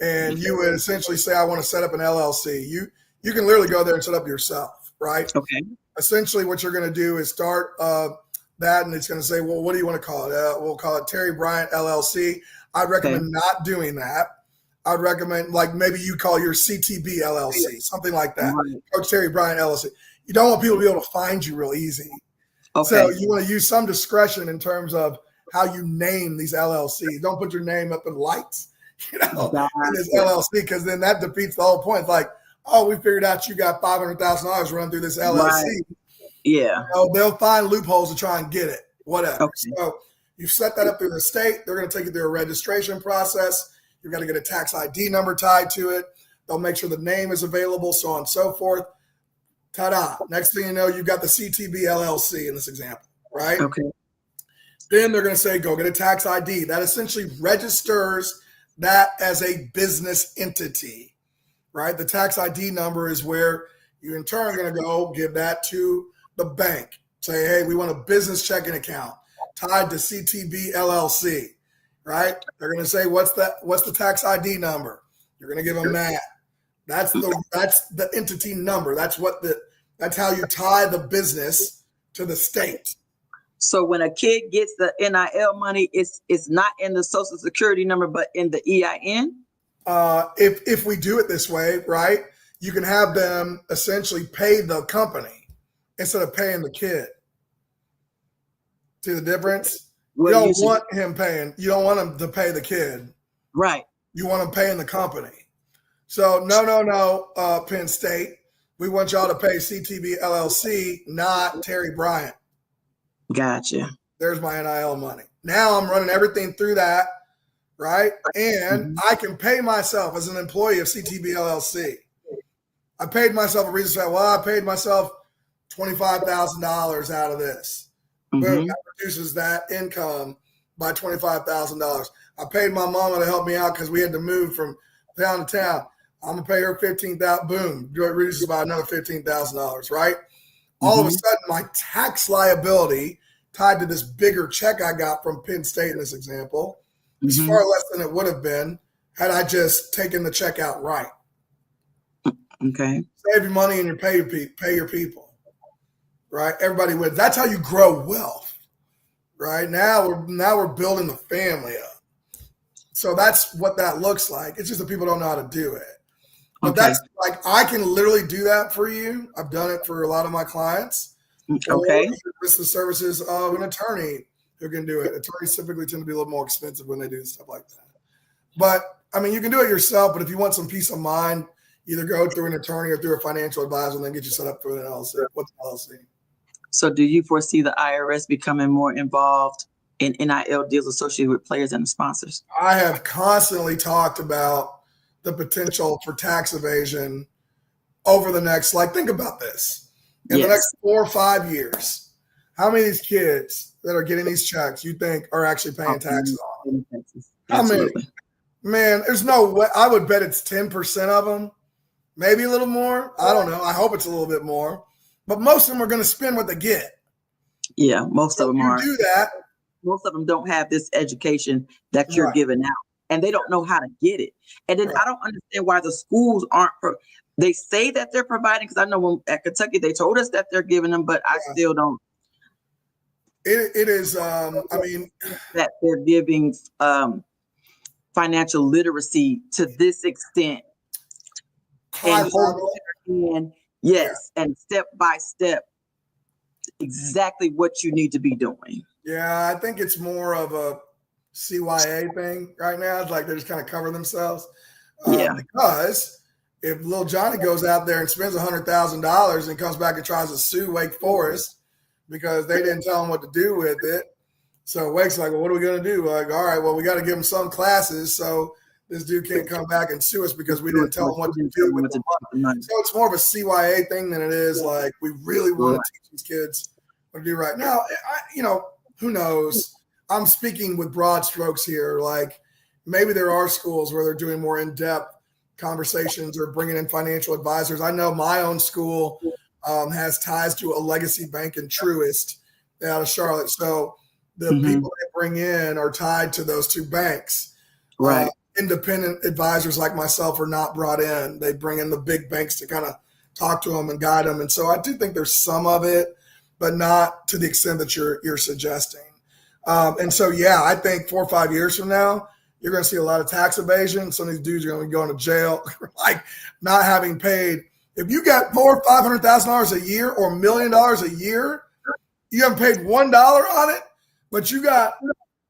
And you would essentially say, I want to set up an LLC. You can literally go there and set up yourself, right? Okay. Essentially what you're going to do is start that, and it's going to say, well, what do you want to call it? We'll call it Terri Bryant LLC. I'd recommend not doing that. I'd recommend, like, maybe you call your CTB LLC, something like that. Right. Coach Terri Bryant LLC. You don't want people to be able to find you real easy. Okay. So you want to use some discretion in terms of how you name these LLCs. Don't put your name up in lights, in this LLC, because then that defeats the whole point. It's like, oh, we figured out you got $500,000 running through this LLC. Right. Yeah. They'll find loopholes to try and get it, whatever. Okay. So you set that up through the state. They're going to take you through a registration process. You've got to get a tax ID number tied to it. They'll make sure the name is available, so on and so forth. Ta-da. Next thing you know, you've got the CTB LLC in this example, right? Okay. Then they're going to say, go get a tax ID. That essentially registers that as a business entity, right? The tax ID number is where you in turn are going to go give that to the bank. Say, hey, we want a business checking account tied to CTB LLC, right? They're going to say, what's the tax ID number? You're going to give them that. That's the entity number. That's how you tie the business to the state. So when a kid gets the NIL money, it's not in the Social Security number, but in the EIN? If we do it this way, right, you can have them essentially pay the company instead of paying the kid. See the difference? You don't want him paying. You don't want him to pay the kid. Right. You want him paying the company. So no, Penn State. We want y'all to pay CTB LLC, not Terri Bryant. Gotcha. There's my NIL money. Now I'm running everything through that, right? And I can pay myself as an employee of CTB LLC. I paid myself a reason to say, well, I paid myself $25,000 out of this. Boom, that reduces that income by $25,000. I paid my mama to help me out because we had to move from town to town. I'm gonna pay her $15,000. Boom, it reduces by another $15,000, right? All of a sudden, my tax liability tied to this bigger check I got from Penn State in this example is far less than it would have been had I just taken the check out right. Okay. Save your money and pay your people, right? Everybody wins. That's how you grow wealth, right? Now we're building the family up. So that's what that looks like. It's just that people don't know how to do it. But Okay. that's like, I can literally do that for you. I've done it for a lot of my clients. Okay. Or it's the services of an attorney who can do it. Attorneys typically tend to be a little more expensive when they do stuff like that. But I mean, you can do it yourself, but if you want some peace of mind, either go through an attorney or through a financial advisor and then get you set up for an LLC. What's an LLC? So do you foresee the IRS becoming more involved in NIL deals associated with players and the sponsors? I have constantly talked about the potential for tax evasion over the next, like, think about this. In the next 4 or 5 years, how many of these kids that are getting these checks you think are actually paying taxes on them? How many? Man, there's no way. I would bet it's 10% of them, maybe a little more. I don't know. I hope it's a little bit more. But most of them are going to spend what they get. Yeah, most of them are. Do that. Most of them don't have this education that you're giving out, and they don't know how to get it. And then I don't understand why the schools aren't. They say that they're providing, because I know when at Kentucky they told us that they're giving them, but I still don't. It is. I mean, that they're giving financial literacy to this extent, and and step by step, exactly what you need to be doing. Yeah, I think it's more of a CYA thing right now. It's like they're just kind of covering themselves. Because if little Johnny goes out there and spends $100,000 and comes back and tries to sue Wake Forest because they didn't tell him what to do with it, so Wake's like, well, what are we going to do? Like, all right, well, we got to give him some classes so this dude can't come back and sue us because we didn't tell him what to do with the money. So it's more of a CYA thing than it is like we really want to teach these kids what to do right now. Who knows? I'm speaking with broad strokes here. Like, maybe there are schools where they're doing more in-depth conversations or bringing in financial advisors. I know my own school has ties to a legacy bank in Truist out of Charlotte. So the people they bring in are tied to those two banks. Right. Independent advisors like myself are not brought in. They bring in the big banks to kind of talk to them and guide them. And so I do think there's some of it, but not to the extent that you're suggesting. And so, I think 4 or 5 years from now, you're going to see a lot of tax evasion. Some of these dudes are going to be going to jail, like not having paid. If you got $400,000 or $500,000 a year or $1 million a year, you haven't paid $1 on it, but you got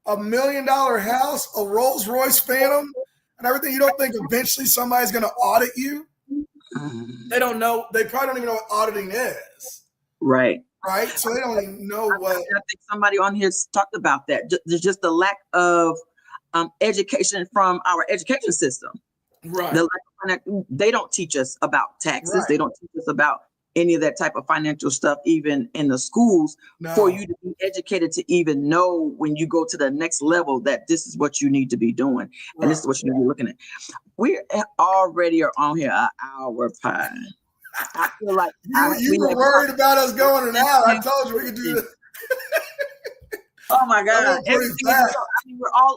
$1 million house, a Rolls Royce Phantom, and everything. You don't think eventually somebody's going to audit you? They don't know. They probably don't even know what auditing is. Right. Right. So they don't even know what. I think somebody on here talked about that. There's just the lack of education from our education system. Right. They don't teach us about taxes. Right. They don't teach us about any of that type of financial stuff, even in the schools, for you to be educated to even know when you go to the next level that this is what you need to be doing. And this is what you need to be looking at. We already are on here an hour behind. I feel like you were worried about us going an hour. I told you we could do this. Oh my God.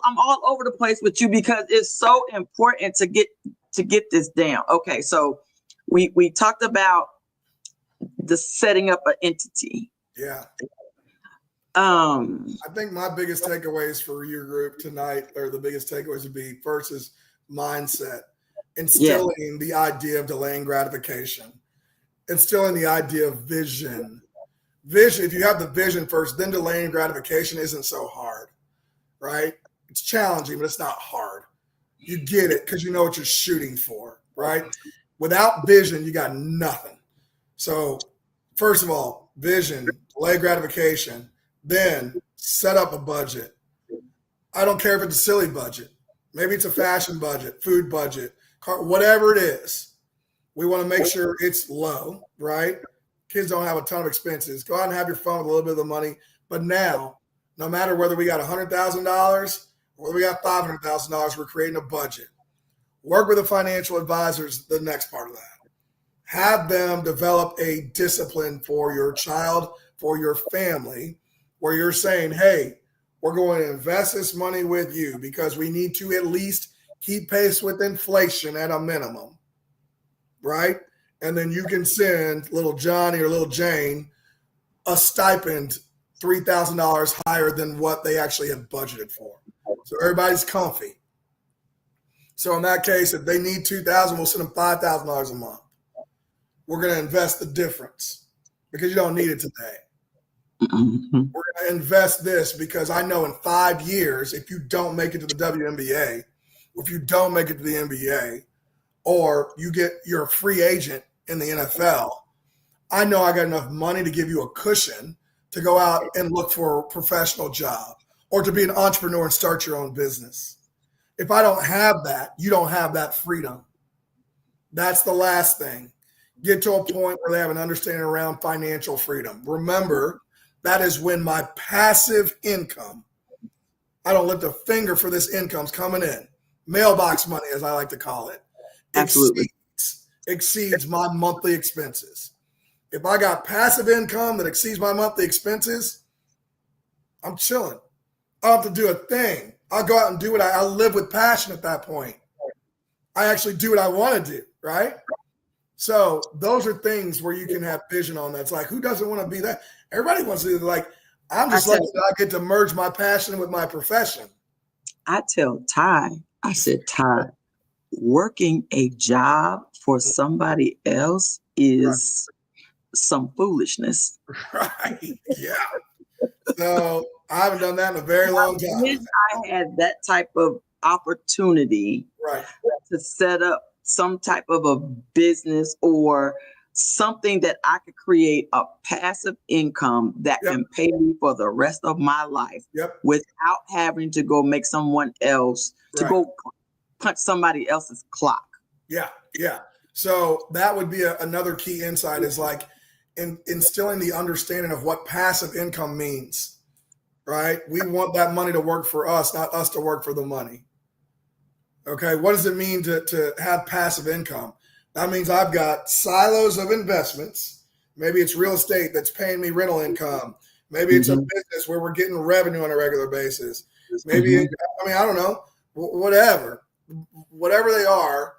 I'm all over the place with you because it's so important to get this down. Okay, so we talked about the setting up an entity. Yeah. I think my biggest takeaways for your group tonight, or the biggest takeaways would be, first is mindset, instilling the idea of delaying gratification, instilling the idea of vision. If you have the vision first, then delaying gratification isn't so hard, right? It's challenging, but it's not hard. You get it because you know what you're shooting for, right? Without vision, you got nothing. So first of all, vision, delay gratification, then set up a budget. I don't care if it's a silly budget. Maybe it's a fashion budget, food budget, whatever it is. We want to make sure it's low, right? Kids don't have a ton of expenses. Go out and have your fun with a little bit of the money. But now, no matter whether we got $100,000 or whether we got $500,000, we're creating a budget. Work with the financial advisors, the next part of that. Have them develop a discipline for your child, for your family, where you're saying, hey, we're going to invest this money with you because we need to at least keep pace with inflation at a minimum, right? And then you can send little Johnny or little Jane a stipend $3,000 higher than what they actually have budgeted for. So everybody's comfy. So in that case, if they need $2,000, we'll send them $5,000 a month. We're going to invest the difference because you don't need it today. Mm-hmm. We're going to invest this because I know in 5 years, if you don't make it to the WNBA, if you don't make it to the NBA, or you're a free agent in the NFL, I know I got enough money to give you a cushion to go out and look for a professional job or to be an entrepreneur and start your own business. If I don't have that, you don't have that freedom. That's the last thing. Get to a point where they have an understanding around financial freedom. Remember, that is when my passive income, I don't lift a finger for this income's coming in. Mailbox money, as I like to call it, Absolutely. exceeds my monthly expenses. If I got passive income that exceeds my monthly expenses, I'm chilling. I don't have to do a thing. I'll go out and do what I live with passion at that point. I actually do what I want to do, right? So those are things where you can have vision on that. It's like, who doesn't want to be that? Everybody wants to do like, I'm just lucky that I get to merge my passion with my profession. I tell Ty, I said, Ty, working a job for somebody else is some foolishness. Right. Yeah. So I haven't done that in a very long time. I wish I had that type of opportunity to set up some type of a business or something that I could create a passive income that can pay me for the rest of my life without having to go make someone else to go punch somebody else's clock. Yeah. Yeah. So that would be another key insight is like instilling the understanding of what passive income means, right? We want that money to work for us, not us to work for the money. Okay. What does it mean to have passive income? That means I've got silos of investments. Maybe it's real estate that's paying me rental income. Maybe it's a business where we're getting revenue on a regular basis. Maybe, I don't know, whatever they are,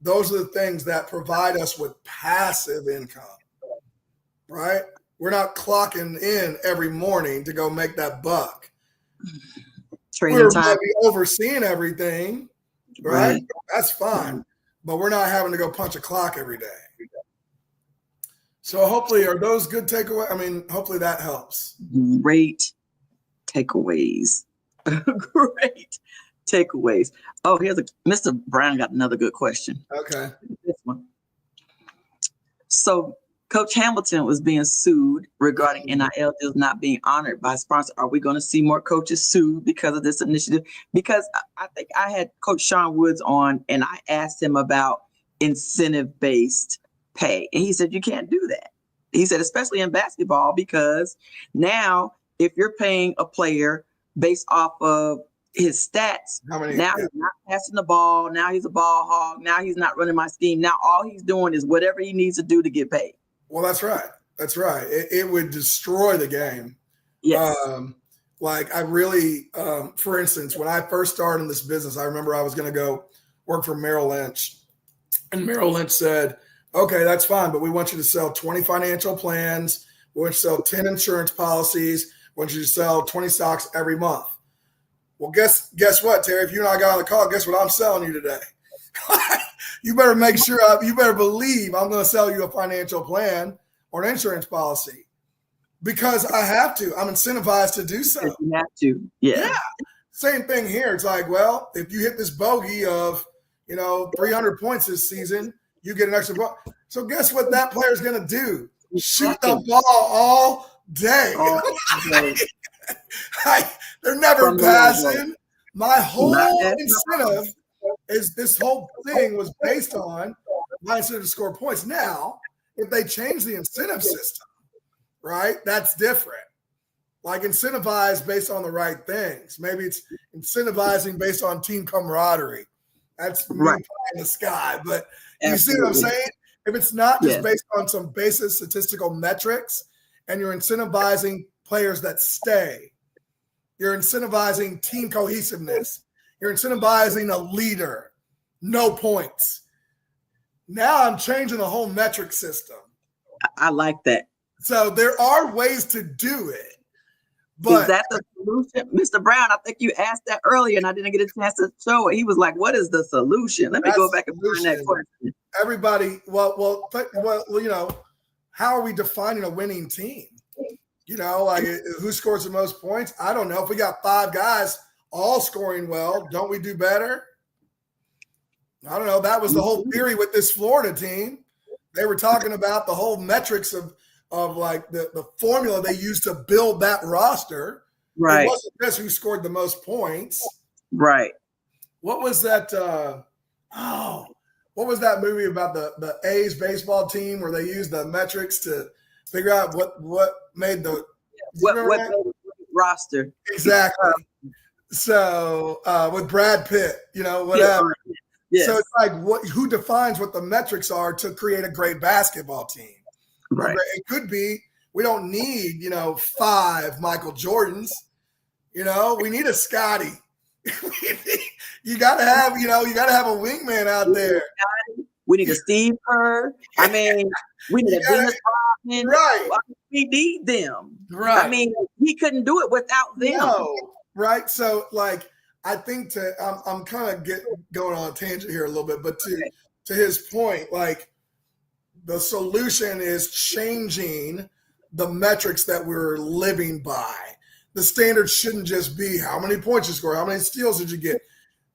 those are the things that provide us with passive income, right? We're not clocking in every morning to go make that buck. We're maybe overseeing everything, right? That's fine. But we're not having to go punch a clock every day. So hopefully, are those good takeaways? Hopefully that helps. Great takeaways. Great takeaways. Oh, Mr. Brown got another good question. Okay. This one. So Coach Hamilton was being sued regarding NIL deals not being honored by sponsors. Are we going to see more coaches sued because of this initiative? Because I think I had Coach Sean Woods on and I asked him about incentive-based pay. And he said, you can't do that. He said, especially in basketball, because now if you're paying a player based off of his stats, now he's not passing the ball. Now he's a ball hog. Now he's not running my scheme. Now all he's doing is whatever he needs to do to get paid. Well, that's right. That's right. It would destroy the game. Yes. Like I really, for instance, when I first started in this business, I remember I was going to go work for Merrill Lynch. And Merrill Lynch said, okay, that's fine, but we want you to sell 20 financial plans. We want you to sell 10 insurance policies. We want you to sell 20 stocks every month. Well, guess what, Terry? If you and I got on the call, guess what I'm selling you today? You better make sure, you better believe I'm going to sell you a financial plan or an insurance policy because I have to. I'm incentivized to do so. You have to. Yeah. Same thing here. It's like, well, if you hit this bogey of, 300 points this season, you get an extra ball. So guess what that player's going to do? Shoot the ball all day. They're never passing. My whole incentive is this whole thing was based on my incentive to score points. Now, if they change the incentive system, right, that's different. Like incentivize based on the right things. Maybe it's incentivizing based on team camaraderie. That's right in the sky. But you see what I'm saying? If it's not just based on some basic statistical metrics and you're incentivizing players that stay, you're incentivizing team cohesiveness, you're incentivizing a leader, no points. Now I'm changing the whole metric system. I like that. So there are ways to do it, But is that the solution? Mr. Brown, I think you asked that earlier and I didn't get a chance to show it. He was like, what is the solution? Let me go back and find that question. Everybody, well, how are we defining a winning team? Like who scores the most points? I don't know. If we got 5 guys all scoring well, don't we do better? I don't know. That was the whole theory with this Florida team. They were talking about the whole metrics of like the formula they used to build that roster. Right. It wasn't just who scored the most points. Right. What was that? What was that movie about the A's baseball team where they used the metrics to figure out what made the what made the roster? Exactly. So with Brad Pitt, whatever. Yes. So it's like who defines what the metrics are to create a great basketball team? Right. It could be we don't need 5 Michael Jordans. We need a Scotty. You gotta have a wingman out there. We need a Steve Kerr. I mean, we need a Dennis Rodman. Right. We need them. Right. I mean, we couldn't do it without them. No. Right. So I think I'm kind of going on a tangent here a little bit, but to his point, the solution is changing the metrics that we're living by. The standard shouldn't just be how many points you score, how many steals did you get.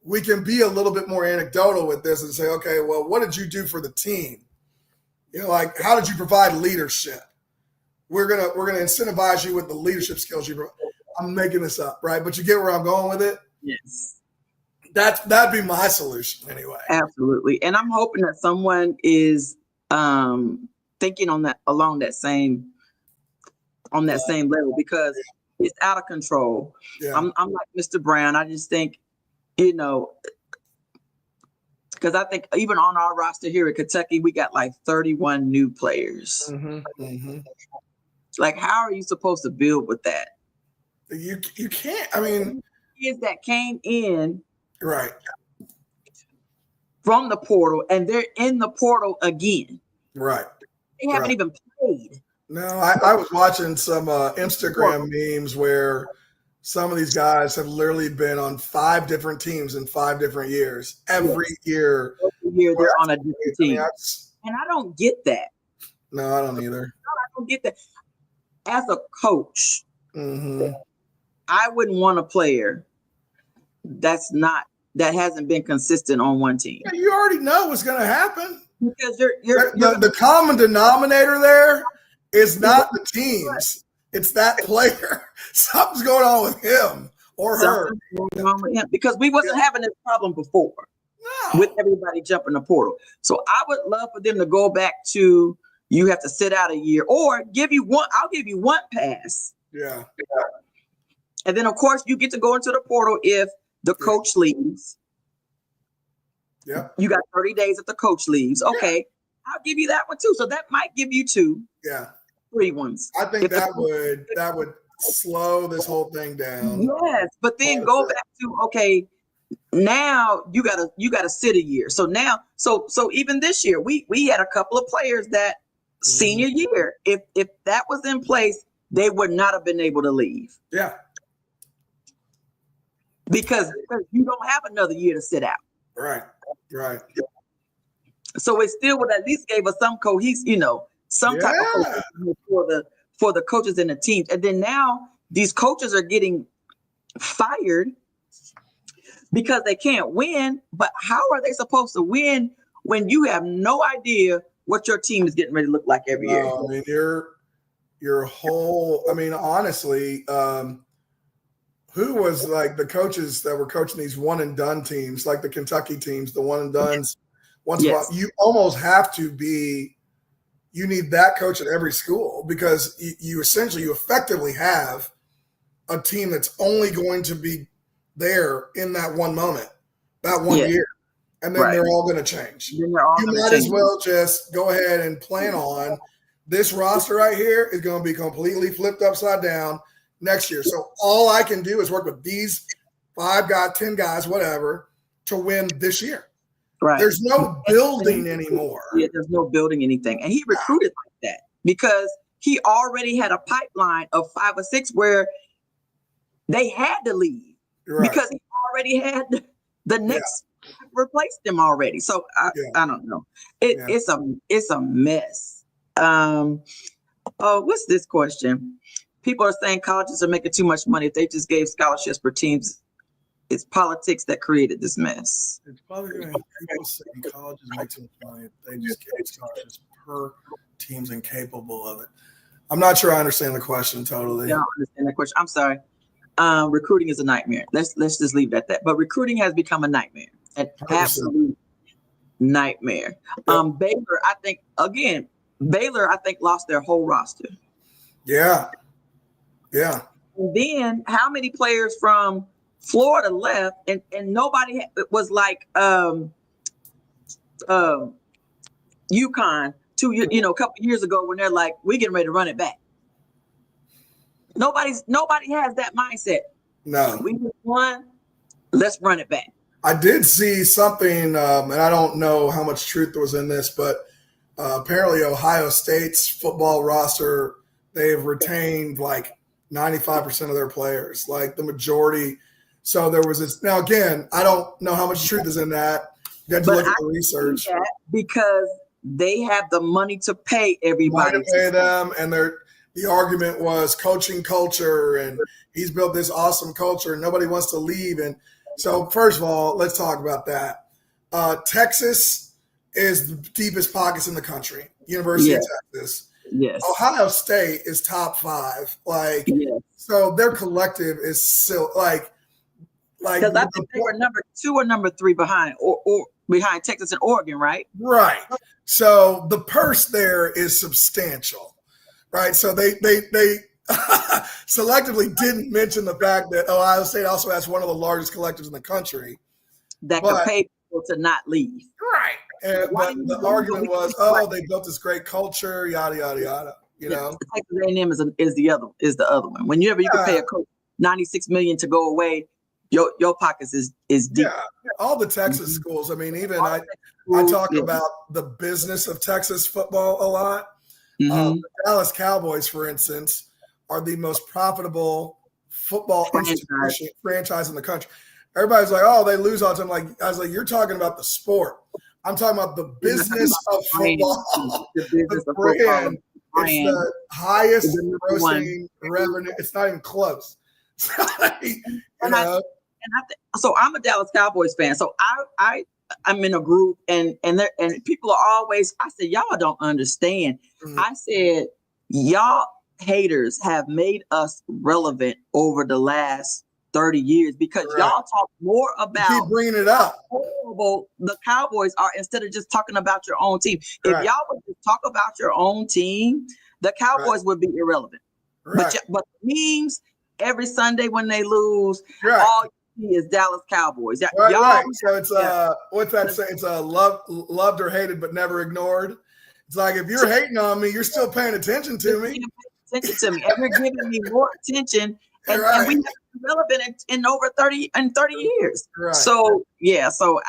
We can be a little bit more anecdotal with this and say, okay, well, what did you do for the team? How did you provide leadership? We're gonna incentivize you with the leadership skills you provide. I'm making this up, right? But you get where I'm going with it? Yes. That'd be my solution anyway. Absolutely. And I'm hoping that someone is thinking along that same level, because it's out of control. Yeah. I'm like Mr. Brown. I just think, because I think even on our roster here at Kentucky, we got 31 new players. Mm-hmm. Mm-hmm. How are you supposed to build with that? You can't. I mean, kids that came in right from the portal and they're in the portal again. Right. They haven't even played. No, I was watching some Instagram memes where some of these guys have literally been on 5 different teams in 5 different years. Every year they're on a different team. And I don't get that. No, I don't either. I don't get that. As a coach, mm-hmm. I wouldn't want a player that hasn't been consistent on one team. Yeah, you already know what's going to happen. Because the common denominator there is not the teams. It's that player. Something's going on with him or her. Going on with him, because we wasn't having this problem before with everybody jumping the portal. So I would love for them to go back to, you have to sit out a year, or I'll give you one pass. Yeah. And then, of course, you get to go into the portal if the coach leaves. Yeah. You got 30 days if the coach leaves. Okay. Yeah. I'll give you that one too. So that might give you 2. Yeah. 3 ones. I think that would slow this whole thing down. Yes. But then go back to, okay, now you gotta sit a year. So now, so even this year, we had a couple of players that senior year, if that was in place, they would not have been able to leave. Yeah. Because you don't have another year to sit out. Right. So it still would at least gave us some some type of cohesion for the coaches and the teams. And then now these coaches are getting fired because they can't win. But how are they supposed to win when you have no idea what your team is getting ready to look like every year? I mean, your whole, honestly, who was the coaches that were coaching these one and done teams, like the Kentucky teams, the one and dones? Once in a while, you almost have to be. You need that coach at every school, because you effectively have a team that's only going to be there in that one moment, that one year, and then they're all going to change. You might as well just go ahead and plan on this roster right here is going to be completely flipped upside down next year. So all I can do is work with these 5 guys, 10 guys, whatever, to win this year. Right. There's no building anymore. Yeah, there's no building anything. And he recruited like that because he already had a pipeline of 5 or 6 where they had to leave because he already had the next replaced them already. So I don't know. It's a mess. What's this question? People are saying colleges are making too much money if they just gave scholarships for teams. It's politics that created this mess. It's probably people saying colleges make too much money if they just gave scholarships per teams incapable of it. I'm not sure I understand the question totally. I don't understand the question. I'm sorry. Recruiting is a nightmare. Let's just leave it at that. But recruiting has become a nightmare, an 100%. Absolute nightmare. Yep. Baylor, I think, lost their whole roster. Yeah. And then how many players from Florida left, and nobody was like UConn a couple years ago when they're like, we're getting ready to run it back. Nobody has that mindset. No. We just won, let's run it back. I did see something, and I don't know how much truth there was in this, but apparently Ohio State's football roster, they've retained like 95% of their players, like the majority. So there was this. Now, again, I don't know how much truth is in that. You have to look at the research. Because they have the money to pay everybody. Money to pay them, and the argument was coaching culture, and he's built this awesome culture, and nobody wants to leave. And so, first of all, let's talk about that. Texas is the deepest pockets in the country. University of Texas. Yes. Ohio State is top 5. So their collective is still like because I think they were number 2 or number 3 behind or behind Texas and Oregon, right? Right. So the purse there is substantial, right? So they selectively didn't mention the fact that Ohio State also has one of the largest collectives in the country that could pay people to not leave. Right. But the argument was, they built this great culture, yada yada yada. Texas A&M is the other one. Whenever you can pay a coach $96 million to go away, your pockets is deep. Yeah, all the Texas schools. I mean, even I talk about the business of Texas football a lot. The Dallas Cowboys, for instance, are the most profitable football franchise in the country. Everybody's like, oh, they lose all the time. I was like, you're talking about the sport. I'm talking about the business of football. The brand. It's the highest grossing revenue. It's not even close. So I'm a Dallas Cowboys fan. So I'm in a group and people are always, I said, y'all don't understand. I said, y'all haters have made us relevant over the last 30 years because y'all talk more about keep bringing it up. How horrible the Cowboys are instead of just talking about your own team. If y'all would just talk about your own team, the Cowboys would be irrelevant. But memes every Sunday when they lose, all you see is Dallas Cowboys. Right. So it's what's that say? It's loved or hated but never ignored. It's like if you're hating on me, you're still paying attention to me. And you're giving me more attention. And we have been relevant in over 30 years. Right. So So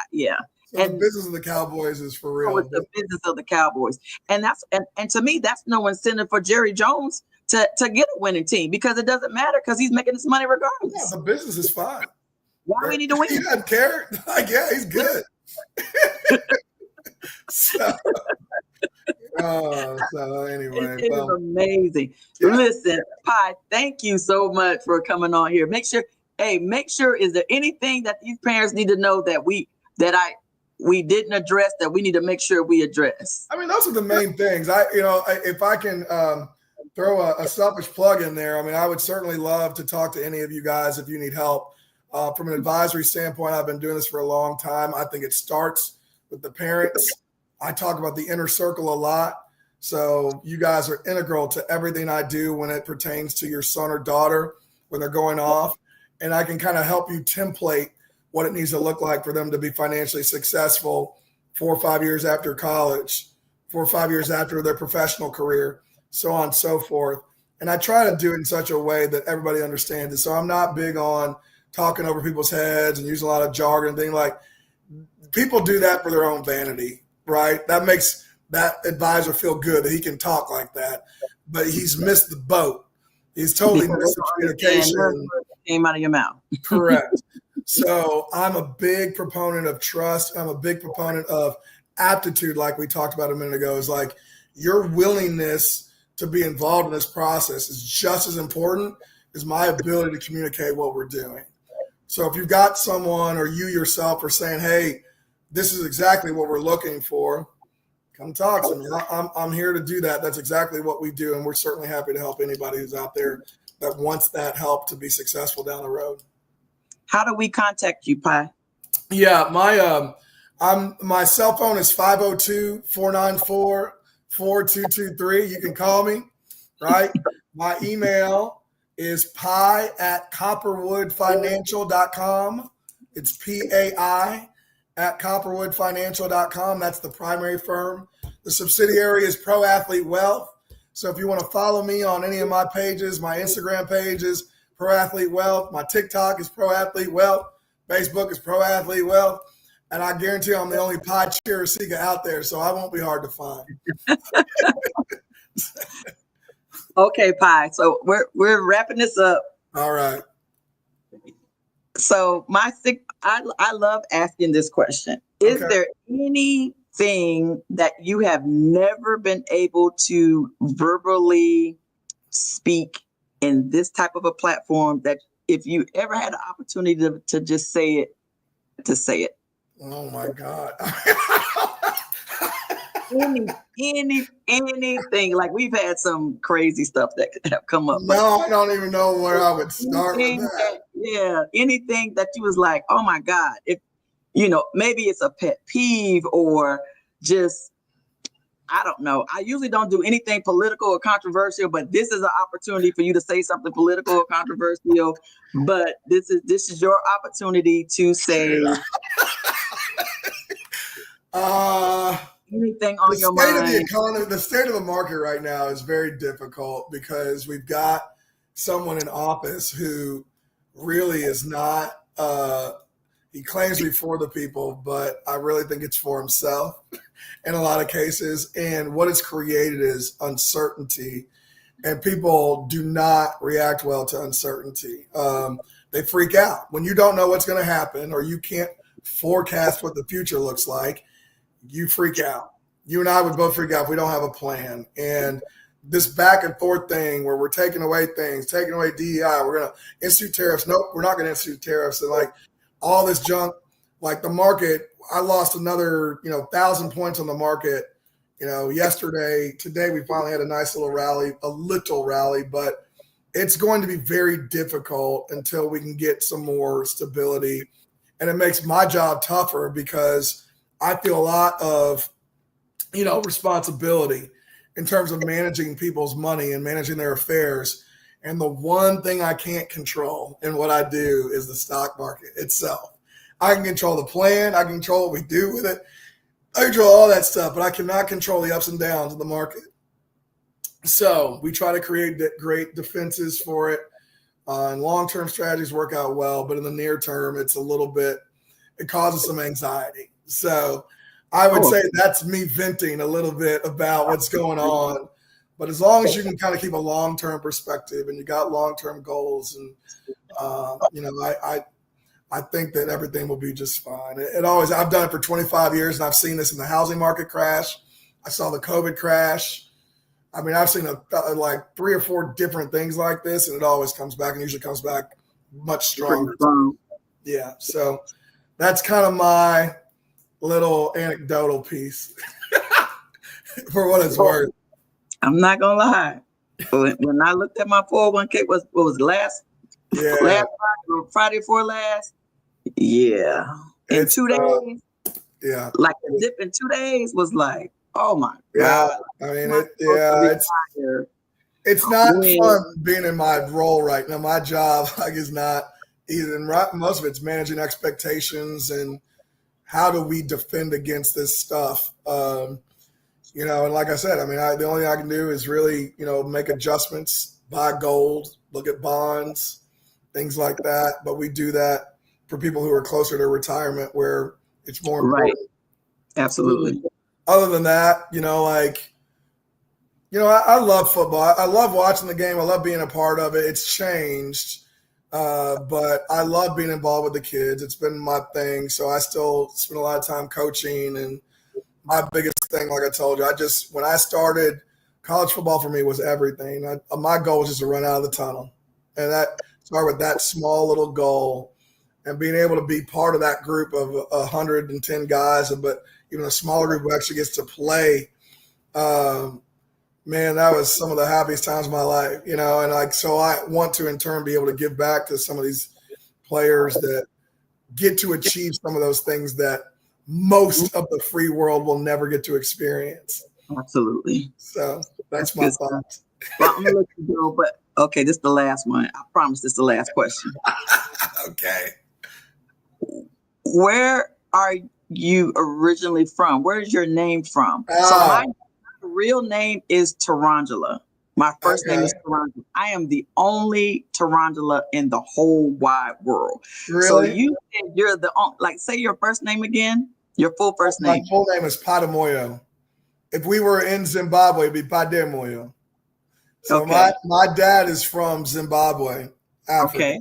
and the business of the Cowboys is for real. It's the business of the Cowboys. And that's and to me, that's no incentive for Jerry Jones to get a winning team because it doesn't matter because he's making his money regardless. Yeah, the business is fine. Why do we need to win? He doesn't care. He's good. So anyway. It is amazing. Yeah. Listen, Pi, thank you so much for coming on here. Make sure, is there anything that these parents need to know that we didn't address that we need to make sure we address? I mean, those are the main things. If I can throw a selfish plug in there, I mean, I would certainly love to talk to any of you guys if you need help. From an advisory standpoint, I've been doing this for a long time. I think it starts with the parents. I talk about the inner circle a lot. So you guys are integral to everything I do when it pertains to your son or daughter when they're going off. And I can kind of help you template what it needs to look like for them to be financially successful 4 or 5 years after college, 4 or 5 years after their professional career, so on and so forth. And I try to do it in such a way that everybody understands it. So I'm not big on talking over people's heads and using a lot of jargon and things like people do that for their own vanity, right? That makes that advisor feel good that he can talk like that, but he's missed the boat. He's totally missed the communication. came out of your mouth. Correct. So I'm a big proponent of trust. I'm a big proponent of aptitude, like we talked about a minute ago, is like your willingness to be involved in this process is just as important as my ability to communicate what we're doing. So if you've got someone or you yourself are saying, hey, this is exactly what we're looking for, come talk to me. I'm here to do that. That's exactly what we do. And we're certainly happy to help anybody who's out there that wants that help to be successful down the road. How do we contact you, Pi? Yeah, my cell phone is 502-494-4223. You can call me, right? My email is pi@copperwoodfinancial.com. It's PAI@copperwoodfinancial.com. That's the primary firm. The subsidiary is Pro Athlete Wealth. So if you want to follow me on any of my pages, my Instagram page is Pro Athlete Wealth. My TikTok is Pro Athlete Wealth. Facebook is Pro Athlete Wealth. And I guarantee you I'm the only Pi Charasika out there, so I won't be hard to find. Okay, Pi. So we're wrapping this up. All right. So I love asking this question. Is there anything that you have never been able to verbally speak in this type of a platform that if you ever had an opportunity to just say it, to say it? Oh my God. Anything. Like we've had some crazy stuff that have come up. No, I don't even know where I would start with that. Anything that you was like, oh my God, if maybe it's a pet peeve or just, I don't know. I usually don't do anything political or controversial, but this is an opportunity for you to say something political or controversial. But this is your opportunity to say anything on your mind. The state of the economy, the state of the market right now is very difficult because we've got someone in office who really is not. He claims to be for the people, but I really think it's for himself in a lot of cases. And what it's created is uncertainty, and people do not react well to uncertainty. They freak out when you don't know what's going to happen or you can't forecast what the future looks like. You freak out. You and I would both freak out if we don't have a plan. And this back and forth thing where we're taking away things, taking away DEI, we're going to institute tariffs. Nope, we're not going to institute tariffs. And like all this junk, like the market, I lost another, 1,000 points on the market, yesterday. Today we finally had a nice little rally, but it's going to be very difficult until we can get some more stability. And it makes my job tougher because I feel a lot of, responsibility in terms of managing people's money and managing their affairs. And the one thing I can't control in what I do is the stock market itself. I can control the plan. I can control what we do with it. I control all that stuff, but I cannot control the ups and downs of the market. So we try to create great defenses for it. And long-term strategies work out well, but in the near term, it causes some anxiety. So I would say that's me venting a little bit about what's going on. But as long as you can kind of keep a long-term perspective and you got long-term goals, and I think that everything will be just fine. I've done it for 25 years, and I've seen this in the housing market crash. I saw the COVID crash. I mean, I've seen like 3 or 4 different things like this, and it always comes back, and usually comes back much stronger. Yeah, so that's kind of my little anecdotal piece for what it's worth. I'm not gonna lie. When I looked at my 401k, what was last Friday before last? Yeah. In 2 days. Yeah. Like a dip in 2 days was like, oh my God. I mean, it's not fun being in my role right now. My job is not even most of it's managing expectations and how do we defend against this stuff. And like I said, I mean, the only thing I can do is really, make adjustments, buy gold, look at bonds, things like that. But we do that for people who are closer to retirement where it's more important. Right. Absolutely. Other than that, I love football. I love watching the game. I love being a part of it. It's changed. But I love being involved with the kids. It's been my thing. So I still spend a lot of time coaching. And my biggest thing, like I told you, when I started, college football for me was everything. My goal was just to run out of the tunnel. And that started with that small little goal, and being able to be part of that group of 110 guys, but even a smaller group who actually gets to play. Man, that was some of the happiest times of my life, and so I want to in turn be able to give back to some of these players that get to achieve some of those things that most of the free world will never get to experience. Absolutely. So that's my thoughts. Well, I'm gonna let you go, but okay, this is the last one. I promise this is the last question. Okay. Where are you originally from? Where is your name from? So my real name is Tarangela. My first name is Tarangela. I am the only Tarangela in the whole wide world. Really? So you said you're the say your first name again. Your full first name. My full name is Padamoyo. If we were in Zimbabwe, it'd be Pademoyo. So my dad is from Zimbabwe, Africa. Okay.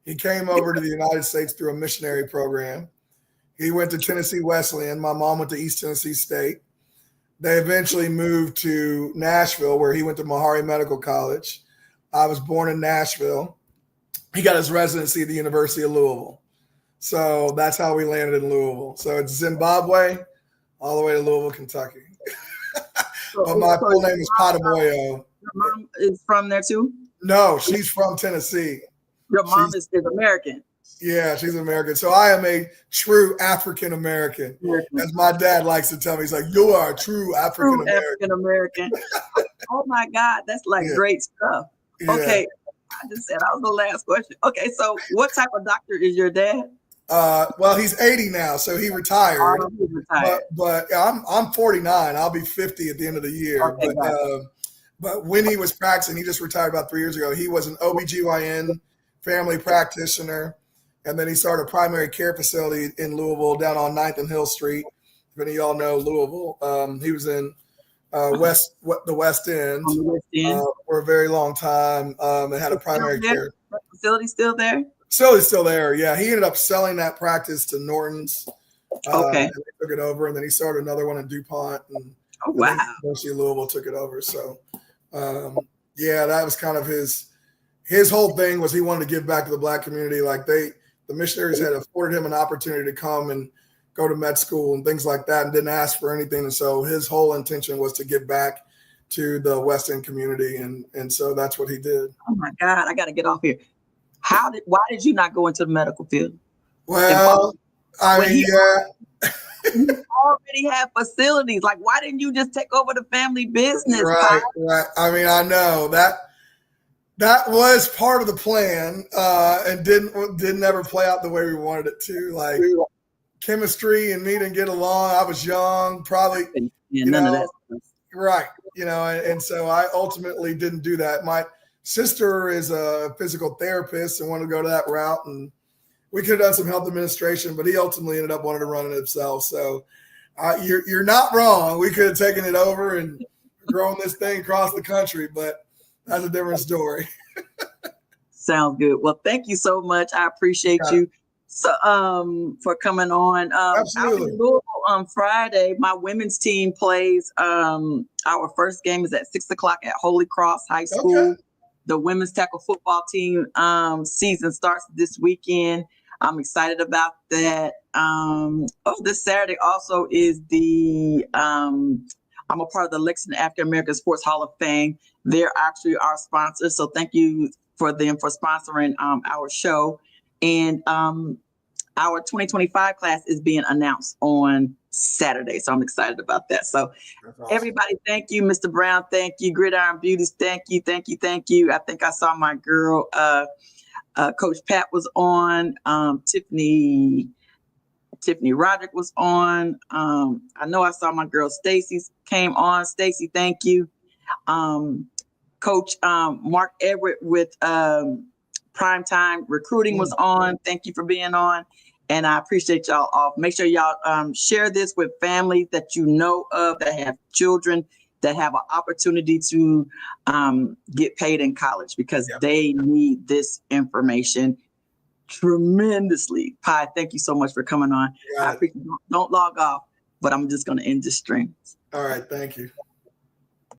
He came over to the United States through a missionary program. He went to Tennessee Wesleyan. My mom went to East Tennessee State. They eventually moved to Nashville, where he went to Meharry Medical College. I was born in Nashville. He got his residency at the University of Louisville. So that's how we landed in Louisville. So it's Zimbabwe all the way to Louisville, Kentucky. But my full name is Padamoyo. Your mom is from there too? No, she's from Tennessee. Your mom is American. Yeah, she's American. So I am a true African American. As my dad likes to tell me, he's like, you are a true African American. Oh my God, that's great stuff. Yeah. Okay, I just said that was the last question. Okay, so what type of doctor is your dad? Well, he's 80 now, so he retired. Oh, he's retired. But I'm 49. I'll be 50 at the end of the year. Okay, but when he was practicing, he just retired about 3 years ago. He was an OBGYN family practitioner. And then he started a primary care facility in Louisville down on 9th and Hill Street. If any of y'all know Louisville, he was in the West End for a very long time and had a primary care. The facility still there? Facility's still there, yeah. He ended up selling that practice to Norton's. Okay. And they took it over, and then he started another one in DuPont. And wow. University of Louisville took it over. So, that was kind of his whole thing was he wanted to give back to the Black community. The missionaries had afforded him an opportunity to come and go to med school and things like that and didn't ask for anything. And so his whole intention was to give back to the West End community. And so that's what he did. Oh my God, I got to get off here. Why did you not go into the medical field? Well, he already had facilities. Why didn't you just take over the family business? Right. I mean, I know that was part of the plan, and didn't ever play out the way we wanted it to. Chemistry and me didn't get along. I was young, probably. None of that stuff. Right. And so I ultimately didn't do that. My sister is a physical therapist and wanted to go to that route, and we could have done some health administration, but he ultimately ended up wanting to run it himself. So you're not wrong. We could have taken it over and grown this thing across the country, but that's a different story. Sounds good. Well, thank you so much. I appreciate you for coming on. Absolutely. I'll be in Louisville on Friday. My women's team plays. Our first game is at 6:00 at Holy Cross High School. Okay. The women's tackle football team season starts this weekend. I'm excited about that. This Saturday also is I'm a part of the Lexington African American Sports Hall of Fame. They're actually our sponsors, so thank you for them for sponsoring our show. And our 2025 class is being announced on Saturday, so I'm excited about that. So awesome. Everybody, thank you. Mr. Brown, thank you. Gridiron Beauties, thank you. I think I saw my girl, Coach Pat was on. Tiffany Roderick was on. I know I saw my girl Stacy came on. Stacy, thank you. Coach Mark Everett with Primetime Recruiting was on. Thank you for being on. And I appreciate y'all all. Make sure y'all share this with families that you know of that have children that have an opportunity to get paid in college, because they need this information tremendously. Pi, thank you so much for coming on. I appreciate, don't log off, but I'm just going to end this stream. All right. Thank you.